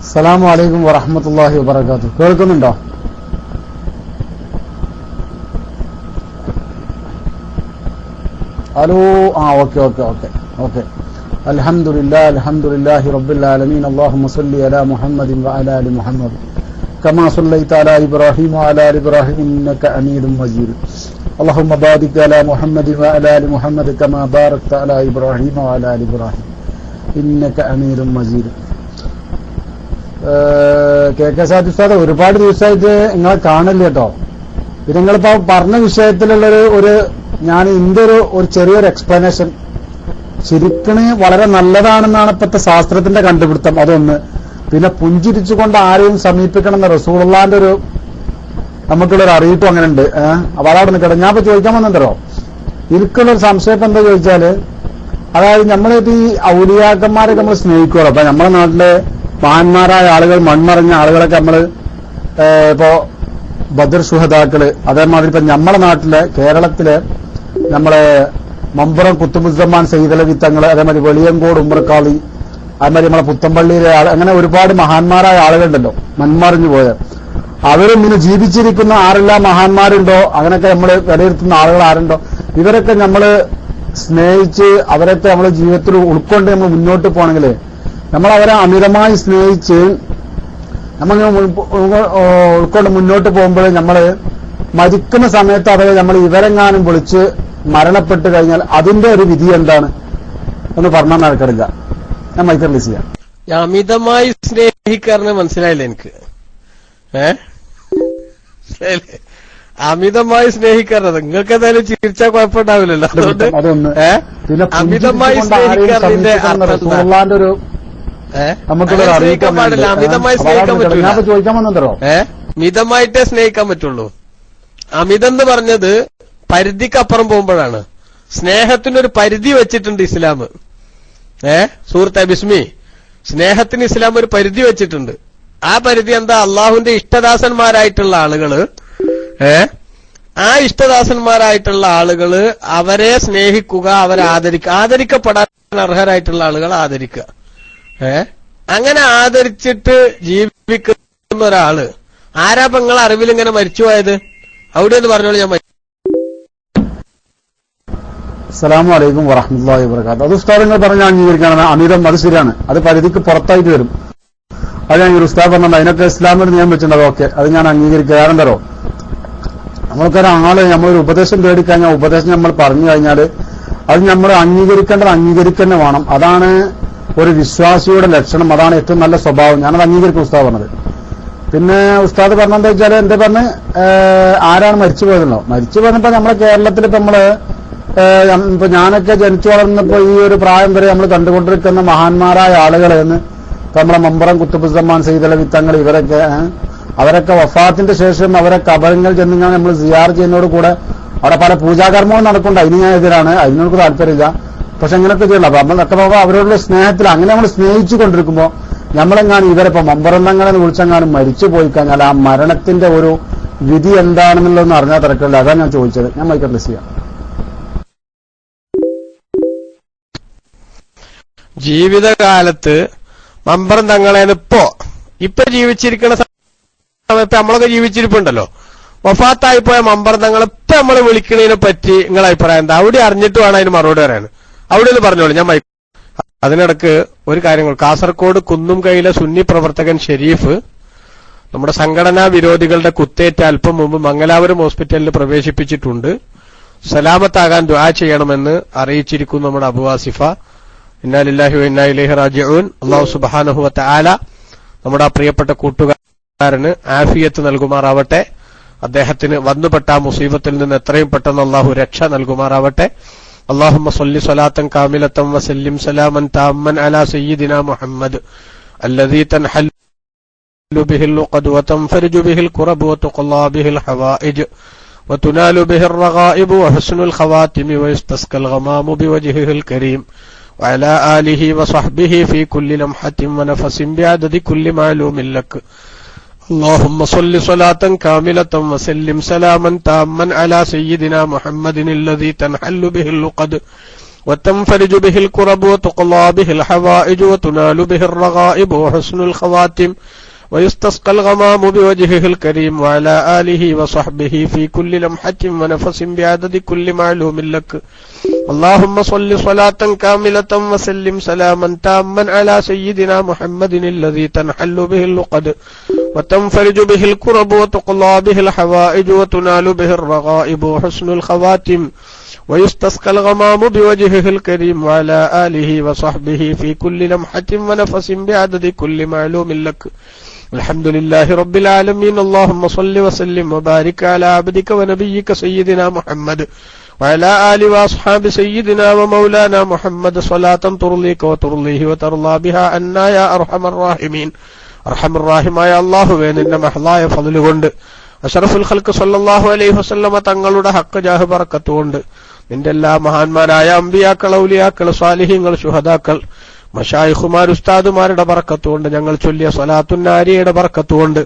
അസ്സലാമു അലൈക്കും വറഹ്മത്തുള്ളാഹി വബറകാതുഹു. കേൾക്കുന്നുണ്ടോ? ഹലോ. ഓക്കെ. അൽഹംദുലില്ലാഹി റബ്ബിൽ ആലമീൻ. അല്ലാഹുമ്മ സ്വല്ലി അലാ മുഹമ്മദിൻ വഅലാ ആലി മുഹമ്മദ് കമാ സ്വല്ലൈത അലാ ഇബ്രാഹിം വഅലാ ആലി ഇബ്രാഹിം ഇന്നക ഹമീദും മജീദ്. അല്ലാഹുമ്മ ബാരിക് അലാ മുഹമ്മദിൻ വഅലാ ആലി മുഹമ്മദ് കമാ ബാരക്ത അലാ ഇബ്രാഹിം വഅലാ ആലി ഇബ്രാഹിം ഇന്നക ഹമീദും മജീദ്. കെ സാദി ഉസ്താദ്, ഒരുപാട് ദിവസമായിട്ട് നിങ്ങളെ കാണില്ല കേട്ടോ. പിന്നെ നിങ്ങളിപ്പോ പറഞ്ഞ വിഷയത്തിലുള്ളൊരു ഞാൻ ഇതിന്റെ ഒരു ചെറിയൊരു എക്സ്പ്ലനേഷൻ ശരിക്കണ് വളരെ നല്ലതാണെന്നാണ് ഇപ്പോഴത്തെ ശാസ്ത്രത്തിന്റെ കണ്ടുപിടുത്തം. അതൊന്ന്. പിന്നെ പുഞ്ചിരിച്ചുകൊണ്ട് ആരെയും സമീപിക്കണം എന്ന റസൂലുള്ളാഹിന്റെ നമുക്കുള്ളൊരു അറിയിപ്പും അങ്ങനെ ഉണ്ട്. അപ്പൊ അതവിടെ നിൽക്കട്ടെ. ഞാൻ ഇപ്പൊ ചോദിക്കാൻ വന്നിട്ടുണ്ടോ, എനിക്കുള്ളൊരു സംശയം എന്താ ചോദിച്ചാല്, അതായത് നമ്മളിപ്പോ ഈ ഔലിയാക്കന്മാരൊക്കെ നമ്മൾ സ്നേഹിക്കുമല്ലോ. അപ്പൊ നമ്മുടെ നാട്ടിലെ മഹാന്മാരായ ആളുകൾ, മൺമറഞ്ഞ ആളുകളൊക്കെ നമ്മള് ഇപ്പോ ബദർ ശുഹദാക്കള്, അതേമാതിരി ഇപ്പൊ നമ്മുടെ നാട്ടിലെ കേരളത്തിലെ നമ്മളെ മമ്പുറം കുത്തുബുസ്സമാൻ സയ്യിദലവി തങ്ങള്, അതേമാതിരി വെളിയങ്കോട് ഉമ്മർക്കാളി, അതേമാതിരി നമ്മളെ പുത്തമ്പള്ളിയിലെ ആൾ, അങ്ങനെ ഒരുപാട് മഹാന്മാരായ ആളുകളുണ്ടല്ലോ മൺമറിഞ്ഞു പോയ. അവരും ഇന്ന് ജീവിച്ചിരിക്കുന്ന ആരെല്ലാം മഹാന്മാരുണ്ടോ, അങ്ങനെയൊക്കെ നമ്മൾ വിലയിരുത്തുന്ന ആളുകൾ ആരുണ്ടോ, ഇവരൊക്കെ നമ്മള് സ്നേഹിച്ച് അവരൊക്കെ നമ്മളെ ജീവിതത്തിൽ ഉൾക്കൊണ്ട് നമ്മൾ മുന്നോട്ട് പോകണമെങ്കിൽ നമ്മൾ അവരെ അമിതമായി സ്നേഹിച്ച് നമ്മൾ ഉൾക്കൊണ്ട് മുന്നോട്ട് പോകുമ്പോൾ നമ്മള് മരിക്കുന്ന സമയത്ത് അവരെ നമ്മൾ ഇവരെങ്ങാനും വിളിച്ച് മരണപ്പെട്ട് കഴിഞ്ഞാൽ അതിന്റെ ഒരു വിധി എന്താണ് എന്ന് പറഞ്ഞാൽ നടക്കടില്ല. ഞാൻ മൈക്ക് റിലീസ് ചെയ്യാം. അമിതമായി സ്നേഹിക്കാരനെ മനസ്സിലായില്ല എനിക്ക്. അമിതമായി സ്നേഹിക്കാരത് നിങ്ങൾക്ക് എന്തായാലും ചിരിച്ചാൽ കുഴപ്പമുണ്ടാവില്ലല്ലോ. അതുകൊണ്ട് അമിതമായി സ്നേഹിക്കാരതിന്റെ അർത്ഥം സ്നേഹിക്കാൻ പാടില്ല. അമിതമായി സ്നേഹിക്കാൻ പറ്റൂല. മിതമായിട്ടേ സ്നേഹിക്കാൻ പറ്റുള്ളൂ. അമിതെന്ന് പറഞ്ഞത് പരിധിക്കപ്പുറം പോകുമ്പോഴാണ്. സ്നേഹത്തിനൊരു പരിധി വെച്ചിട്ടുണ്ട് ഇസ്ലാം. സുഹൃത്തെ ബിസ്മി, സ്നേഹത്തിന് ഇസ്ലാം ഒരു പരിധി വെച്ചിട്ടുണ്ട്. ആ പരിധി എന്താ? അള്ളാഹുവിന്റെ ഇഷ്ടദാസന്മാരായിട്ടുള്ള ആളുകള്, ആ ഇഷ്ടദാസന്മാരായിട്ടുള്ള ആളുകള് അവരെ സ്നേഹിക്കുക, അവരെ ആദരിക്കുക, ആദരിക്കപ്പെടാൻ അർഹരായിട്ടുള്ള ആളുകൾ ആദരിക്കുക. അങ്ങനെ ആദരിച്ചിട്ട് ജീവിക്കുന്ന ഒരാള് ആരാ നിങ്ങൾ അറിവിൽ ഇങ്ങനെ മരിച്ചുപോയത്? അവിടെ എന്ന് പറഞ്ഞോളൂ. ഞാൻ അസ്സലാമു അലൈക്കും വറഹ്മത്തുള്ളാഹി വബറകാതുഹു. അത് ഉസ്താദ് നിങ്ങൾ പറഞ്ഞ അംഗീകരിക്കാനാണ്. അമിതം അത് ശരിയാണ്, അത് പരിധിക്ക് പുറത്തായിട്ട് വരും. അത് ഞാൻ ഉസ്താദ് പറഞ്ഞത് അതിനൊക്കെ ഇസ്ലാമിൽ നിയമം വെച്ചിട്ടുണ്ട്. ഓക്കെ, അത് ഞാൻ അംഗീകരിക്കുക. കാരണം തരോ, നമ്മൾക്കൊരാള് നമ്മളൊരു ഉപദേശം തേടിക്കഴിഞ്ഞാൽ ഉപദേശം നമ്മൾ പറഞ്ഞു കഴിഞ്ഞാല് അത് നമ്മൾ അംഗീകരിക്കേണ്ടത് വേണം. അതാണ് ഒരു വിശ്വാസിയുടെ ലക്ഷണം, അതാണ് ഏറ്റവും നല്ല സ്വഭാവം. ഞാനത് അംഗീകരിക്കും ഉസ്താദ് പറഞ്ഞത്. പിന്നെ ഉസ്താദ് പറഞ്ഞെന്താ വെച്ചാല് എന്താ പറഞ്ഞ് ആരാണ് മരിച്ചു പോയതല്ലോ. മരിച്ചു പോയപ്പോ നമ്മളെ കേരളത്തിൽ ഇപ്പൊ നമ്മള് ഇപ്പൊ ഞാനൊക്കെ ജനിച്ചു വളർന്നപ്പോ ഈ ഒരു പ്രായം വരെ നമ്മൾ കണ്ടുകൊണ്ടിരിക്കുന്ന മഹാന്മാരായ ആളുകളെന്ന് ഇപ്പൊ നമ്മളെ മമ്പുറം കുത്തുബുസ്സമാൻ സയ്യിദലവി തങ്ങൾ, ഇവരൊക്കെ അവരൊക്കെ വഫാത്തിന്റെ ശേഷം അവരെ കബറിങ്ങൾ ചെന്നിങ്ങനെ നമ്മൾ സിയാർ ചെയ്യുന്നതോട് കൂടെ അവിടെ പല പൂജാകർമ്മവും നടക്കുന്നുണ്ട്. അതിന് ഞാൻ എതിരാണ്, അതിനോട് താല്പര്യമില്ല. പക്ഷെ അങ്ങനെയൊക്കെ ചെയ്യണം. അപ്പൊ നമ്മളൊക്കെ അവരോടുള്ള സ്നേഹത്തിൽ അങ്ങനെ നമ്മൾ സ്നേഹിച്ചു കൊണ്ടിരിക്കുമ്പോ നമ്മളെങ്ങാനും ഇവരിപ്പോ മമ്പറന്തങ്ങളെന്ന് വിളിച്ചെങ്ങാനും മരിച്ചു പോയി കഴിഞ്ഞാൽ ആ മരണത്തിന്റെ ഒരു വിധി എന്താണെന്നുള്ളതെന്ന് അറിഞ്ഞാൽ തിരക്കില്ല. അതാണ് ഞാൻ ചോദിച്ചത്. ഞാൻ മൈക്ക് റിലീസ് ചെയ്യാം. ജീവിതകാലത്ത് മമ്പറം തങ്ങളേന്ന് ഇപ്പൊ ജീവിച്ചിരിക്കുന്ന സമയത്ത് നമ്മളൊക്കെ ജീവിച്ചിരിപ്പുണ്ടല്ലോ. വഫാത്തായിപ്പോയ മമ്പറം തങ്ങൾ ഇപ്പൊ നമ്മൾ വിളിക്കുന്നതിനെ പറ്റി നിങ്ങളെ അഭിപ്രായം എന്താ? അവിടെ അറിഞ്ഞിട്ട് വേണം അതിന് മറുപടി പറയാൻ. അവിടെ നിന്ന് പറഞ്ഞോളൂ. ഞാൻ അതിനിടക്ക് ഒരു കാര്യങ്ങൾ, കാസർഗോഡ് കുന്നുംകൈയിലെ സുന്നി പ്രവർത്തകൻ ഷെരീഫ് നമ്മുടെ സംഘടനാ വിരോധികളുടെ കുത്തേറ്റ അല്പം മുമ്പ് മംഗലാപുരം ഹോസ്പിറ്റലിൽ പ്രവേശിപ്പിച്ചിട്ടുണ്ട്. സലാമത്താകാൻ ദുആ ചെയ്യണമെന്ന് അറിയിച്ചിരിക്കുന്നു നമ്മുടെ അബു ആസിഫ. ഇന്നാ ലില്ലാഹി വ ഇന്നാ ഇലൈഹി റാജിഊൻ. അല്ലാഹു സുബ്ഹാനഹു വ തആല നമ്മുടെ പ്രിയപ്പെട്ട കൂട്ടുകാരന് ആഫിയത്ത് നൽകുമാറാവട്ടെ. അദ്ദേഹത്തിന് വന്നുപെട്ട മുസീബത്തിൽ നിന്ന് എത്രയും പെട്ടെന്ന് അല്ലാഹു രക്ഷ നൽകുമാറാവട്ടെ. اللهم صل صلاة كاملة وسلم سلاما تاما على سيدنا محمد الذي تنحل به اللقد وتنفرج به الكرب وتقضى به الحوائج وتنال به الرغائب وحسن الخواتم ويستسقى الغمام بوجهه الكريم وعلى آله وصحبه في كل لمحة ونفس بعدد كل معلوم لك. اللهم صل صلاة كاملة وسلم سلاما تاما على سيدنا محمد الذي تنحل به اللقد وتنفرج به الكرب وتقضى به الحوائج وتنال به الرغائب وحسن الخواتم ويستسقى الغمام بوجهه الكريم وعلى آله وصحبه في كل لمحة ونفس بعدد كل معلوم لك. اللهم صل صلاة كاملة وسلم سلاما تاما على سيدنا محمد الذي تنحل به اللقد وتنفرج به الكرب وتقضى به الحوائج وتنال به الرغائب وحسن الخواتم ويستسقى الغمام بوجهه الكريم وعلى آله وصحبه في كل لمحة ونفس بعدد كل معلوم لك. الحمد لله رب العالمين. اللهم صل وسلم وبارك على عبدك ونبيك سيدنا محمد وعلى آله وأصحاب سيدنا ومولانا محمد صلاة ترضيك وترضيه وترضى بها عنا يا أرحم الراحمين. أرحم الراحمമായ അല്ലാഹുവേ, നിന്റെ മഹ്ലായ ഫضل കൊണ്ട് അഷ്റഫുൽ ഖൽഖ് സല്ലല്ലാഹു അലൈഹി വസല്ലമ തങ്ങളുടെ ഹഖ് ജാഹ് ബറക്കത്ത് കൊണ്ട് നിന്റെ എല്ലാ മഹാന്മാരായ അമ്പിയാക്കൾ, ഔലിയാക്കൾ, സ്വാലിഹീങ്ങൾ, ശുഹദാക്കൾ, മശായിഖുമാർ, ഉസ്താദുമാരുടെ ബറക്കത്തുകൊണ്ട് ഞങ്ങൾ ചൊല്ലിയ സ്വലാത്തുന്നാരിയുടെ ബറക്കത്തുകൊണ്ട്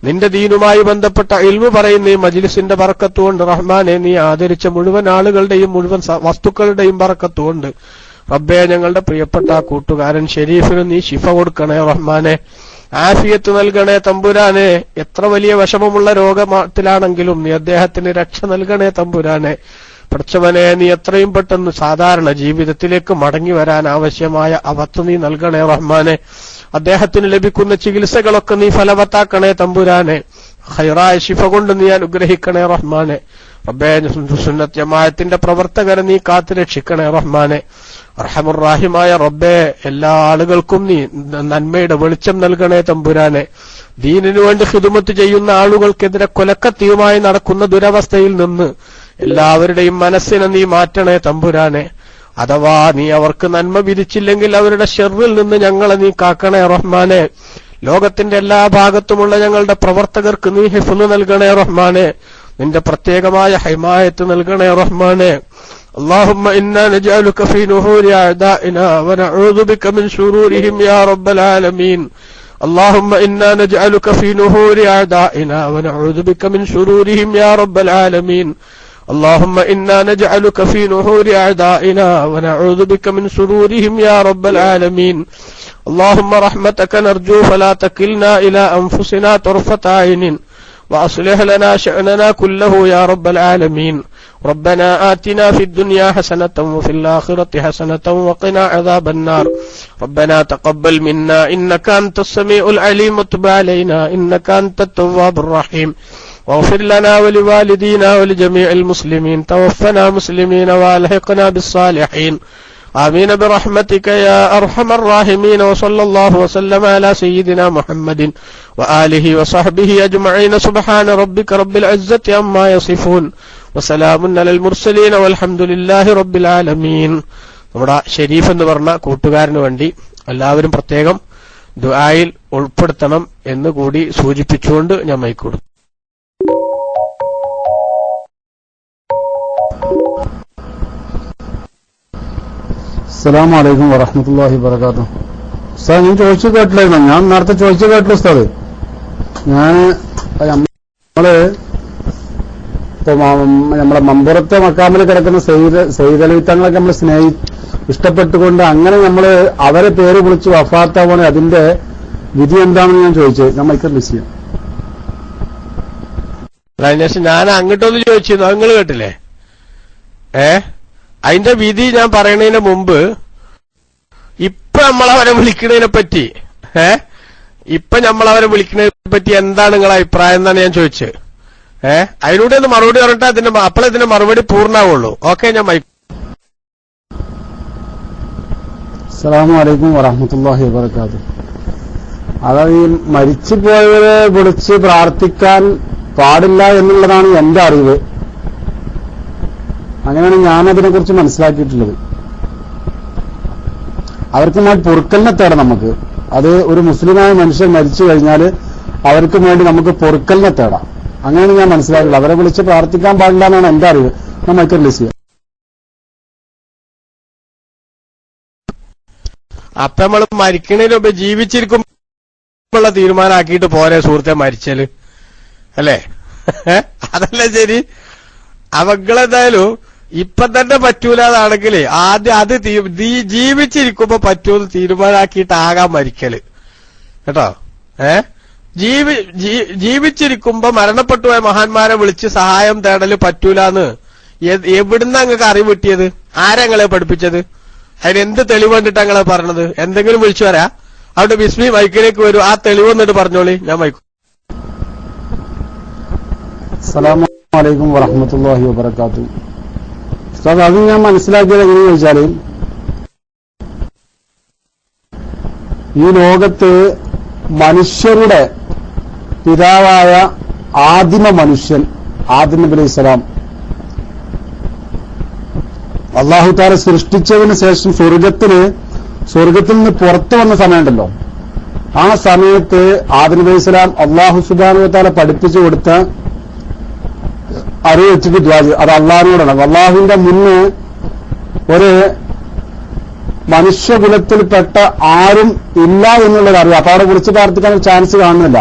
നിന്റെ ദീനുമായി ബന്ധപ്പെട്ട ഇൽമു പറയുന്ന ഈ മജ്ലിസിന്റെ ബറക്കത്തുകൊണ്ട് റഹ്മാനെ, നീ ആദരിച്ച മുഴുവൻ ആളുകളുടെയും മുഴുവൻ വസ്തുക്കളുടെയും ബറക്കത്തുകൊണ്ട് റബ്ബേ, ഞങ്ങളുടെ പ്രിയപ്പെട്ട കൂട്ടുകാരൻ ഷെരീഫിന് നീ ശിഫ കൊടുക്കണേ റഹ്മാനെ, ആഫിയത്ത് നൽകണേ തമ്പുരാനെ. എത്ര വലിയ വിഷമമുള്ള രോഗത്തിലാണെങ്കിലും നീ അദ്ദേഹത്തിന് രക്ഷ നൽകണേ തമ്പുരാനെ. പഠിച്ചവനെ, നീ എത്രയും പെട്ടെന്ന് സാധാരണ ജീവിതത്തിലേക്ക് മടങ്ങി വരാൻ ആവശ്യമായ അവത്ത് നീ നൽകണേ റഹ്മാനെ. അദ്ദേഹത്തിന് ലഭിക്കുന്ന ചികിത്സകളൊക്കെ നീ ഫലവത്താക്കണേ തമ്പുരാനെ. ഖൈറായ ശിഫ കൊണ്ട് നീ അനുഗ്രഹിക്കണേ റഹ്മാനെ. റബ്ബേ, സുന്നത്ത് ജമാഅത്തിന്റെ പ്രവർത്തകരെ നീ കാത്തു രക്ഷിക്കണേ റഹ്മാനെ. അർഹമുർറാഹിമായ റബ്ബേ, എല്ലാ ആളുകൾക്കും നീ നന്മയുടെ വെളിച്ചം നൽകണേ തമ്പുരാനെ. ദീനിനു വേണ്ടി ഖിദ്മത്ത് ചെയ്യുന്ന ആളുകൾക്കെതിരെ കൊലക്കത്തിയുമായി നടക്കുന്ന ദുരവസ്ഥയിൽ നിന്ന് എല്ലാവരുടെയും മനസ്സിനെ നീ മാറ്റണേ തമ്പുരാനെ. അഥവാ നീ അവർക്ക് നന്മ വിധിച്ചില്ലെങ്കിൽ അവരുടെ ഷെറിൽ നിന്ന് ഞങ്ങളെ നീ കാക്കണേ റഹ്മാനെ. ലോകത്തിന്റെ എല്ലാ ഭാഗത്തുമുള്ള ഞങ്ങളുടെ പ്രവർത്തകർക്ക് നീ ഹിഫ്ള് നൽകണേ റഹ്മാനെ. നിന്റെ പ്രത്യേകമായ ഹിമായത്ത് നൽകണേ റഹ്മാനെ. اللهم إنا نجعلك في نحور أعدائنا ونعوذ بك من شرورهم يا رب العالمين. اللهم إنا نجعلك في نحور أعدائنا ونعوذ بك من شرورهم يا رب العالمين. اللهم إنا نجعلك في نحور أعدائنا ونعوذ بك من شرورهم يا رب العالمين. اللهم رحمتك نرجو فلا تكلنا إلى أنفسنا طرفة عين وأصلح لنا شأننا كله يا رب العالمين. ربنا آتنا في الدنيا حسنة وفي الآخرة حسنة وقنا عذاب النار. ربنا تقبل منا إنك أنت السميع العليم وتب علينا إنك أنت التواب الرحيم. واغفر لنا ولوالدينا ولجميع المسلمين. توفنا مسلمين والحقنا بالصالحين. آمين برحمتك يا أرحم الراحمين. وصلى الله وسلم على سيدنا محمد وآله وصحبه أجمعين. سبحان ربك رب العزة عما يصفون وسلام على المرسلين والحمد لله رب العالمين. നമ്മുടെ ഷെരീഫ് എന്ന് പറഞ്ഞ കൂട്ടുകാരന് വേണ്ടി എല്ലാവരും പ്രത്യേകം ദുആയിൽ ഉൾപ്പെടുത്തണം എന്ന് കൂടി സൂചിപ്പിച്ചുകൊണ്ട് ഞാൻ മൈക്കൂടും. അസ്സലാമു അലൈക്കും വറഹ്മത്തുള്ളാഹി വബറകാതുഹു. ഉസ്താദ്, ഞാൻ ചോദിച്ചു കേട്ടില്ലായിരുന്നു. ഞാൻ നേരത്തെ ചോദിച്ചു കേട്ടില്ല ഉസ്താദ്. നമ്മള് ഇപ്പൊ നമ്മളെ മമ്പുറത്തെ മക്കാമിൽ കിടക്കുന്ന സയ്യിദലവിത്തങ്ങളൊക്കെ നമ്മൾ ഇഷ്ടപ്പെട്ടുകൊണ്ട് അങ്ങനെ നമ്മള് അവരെ പേര് വിളിച്ച് വഫാത്താവാണ്. അതിന്റെ വിധി എന്താണെന്ന് ഞാൻ ചോദിച്ചത്. ഞാൻ മൈക്കർ ലിസ്റ്റ് ചെയ്യാം. അതിനുശേഷം ഞാൻ അങ്ങോട്ടൊന്ന് ചോദിച്ചിരുന്നു, നിങ്ങൾ കേട്ടില്ലേ? അതിന്റെ വിധി ഞാൻ പറയുന്നതിന് മുമ്പ് ഇപ്പൊ നമ്മളവരെ വിളിക്കുന്നതിനെ പറ്റി ഇപ്പൊ നമ്മളവരെ വിളിക്കുന്നതിനെ പറ്റി എന്താണ് നിങ്ങളുടെ അഭിപ്രായം എന്നാണ് ഞാൻ ചോദിച്ചത്. അതിലൂടെ ഒന്ന് മറുപടി പറഞ്ഞിട്ട് അപ്പോഴേ ഇതിന്റെ മറുപടി പൂർണ്ണമാവുള്ളൂ. ഓക്കെ, ഞാൻ അസ്സലാമു അലൈക്കും വറഹ്മത്തുള്ളാഹി വബറകാതുഹു. അതായത് ഈ മരിച്ചുപോയവരെ വിളിച്ച് പ്രാർത്ഥിക്കാൻ പാടില്ല എന്നുള്ളതാണ് എന്റെ അറിവ്. അങ്ങനെയാണ് ഞാനതിനെ കുറിച്ച് മനസ്സിലാക്കിയിട്ടുള്ളത്. അവർക്ക് പൊറുക്കലിനെ തേടാം നമുക്ക്. അത് ഒരു മുസ്ലിമായ മനുഷ്യൻ മരിച്ചു കഴിഞ്ഞാൽ അവർക്ക് വേണ്ടി നമുക്ക് പൊറുക്കലിനെ തേടാം. അങ്ങനെയാണ് ഞാൻ മനസ്സിലാക്കിയിട്ടുള്ളത്. അവരെ വിളിച്ച് പ്രാർത്ഥിക്കാൻ പാടില്ല എന്നാണ് എന്റെ അറിവ്. നമുക്ക് ലിസ്റ്റ് ചെയ്യാം. അപ്പൊ നമ്മൾ മരിക്കണതിന് മുമ്പ് ജീവിച്ചിരിക്കുമ്പോഴുള്ള തീരുമാനമാക്കിയിട്ട് പോരെ സുഹൃത്തെ മരിച്ചാല്, അല്ലേ? അതല്ല ശരി. അവങ്ങളെന്തായാലും ഇപ്പൊ തന്നെ പറ്റൂലാതാണെങ്കിലേ ആദ്യം അത് ജീവിച്ചിരിക്കുമ്പോ പറ്റൂന്ന് തീരുമാനാക്കിയിട്ടാകാം മരിക്കല് കേട്ടോ. ജീവിച്ചിരിക്കുമ്പോ മരണപ്പെട്ടുപോയ മഹാന്മാരെ വിളിച്ച് സഹായം തേടല് പറ്റൂലെന്ന് എവിടുന്ന നിങ്ങൾക്ക് അറിവ് കിട്ടിയത്? ആരാ നിങ്ങളെ പഠിപ്പിച്ചത്? അതിനെന്ത് തെളിവ് കണ്ടിട്ടാ നിങ്ങളെ പറഞ്ഞത്? എന്തെങ്കിലും വിളിച്ചു വരാ അവിടെ ബിസ്മി മൈക്കിലേക്ക് വരൂ, ആ തെളിവ് എന്നിട്ട് പറഞ്ഞോളി, ഞാൻ മൈക്കും. അസ്സലാമു അലൈക്കും വറഹ്മത്തുള്ളാഹി വബറകാതുഹു. ഉസ്താദ്, അത് ഞാൻ മനസ്സിലാക്കിയത് എങ്ങനെയാണെന്ന് ചോദിച്ചാല്, ഈ ലോകത്ത് മനുഷ്യരുടെ പിതാവായ ആദിമ മനുഷ്യൻ ആദം നബി അലൈഹി സ്വലാം അല്ലാഹു തആല സൃഷ്ടിച്ചതിന് ശേഷം സ്വർഗത്തിൽ നിന്ന് പുറത്തു വന്ന സമയമുണ്ടല്ലോ, ആ സമയത്ത് ആദം നബി അലൈഹി സ്വലാം അല്ലാഹു സുബ്ഹാനഹു വ തആല പഠിപ്പിച്ചു കൊടുത്ത അറിവ് വെച്ചിട്ട് ദുആ ചെയ്തു. അത് അള്ളാഹിനോടാണ്. അള്ളാഹുവിന്റെ മുന്ന് ഒരു മനുഷ്യകുലത്തിൽപ്പെട്ട ആരും ഇല്ല എന്നുള്ളത് അറിയാം. അപ്പൊ അവിടെ വിളിച്ചു പ്രാർത്ഥിക്കാൻ ചാൻസ് കാണുന്നില്ല.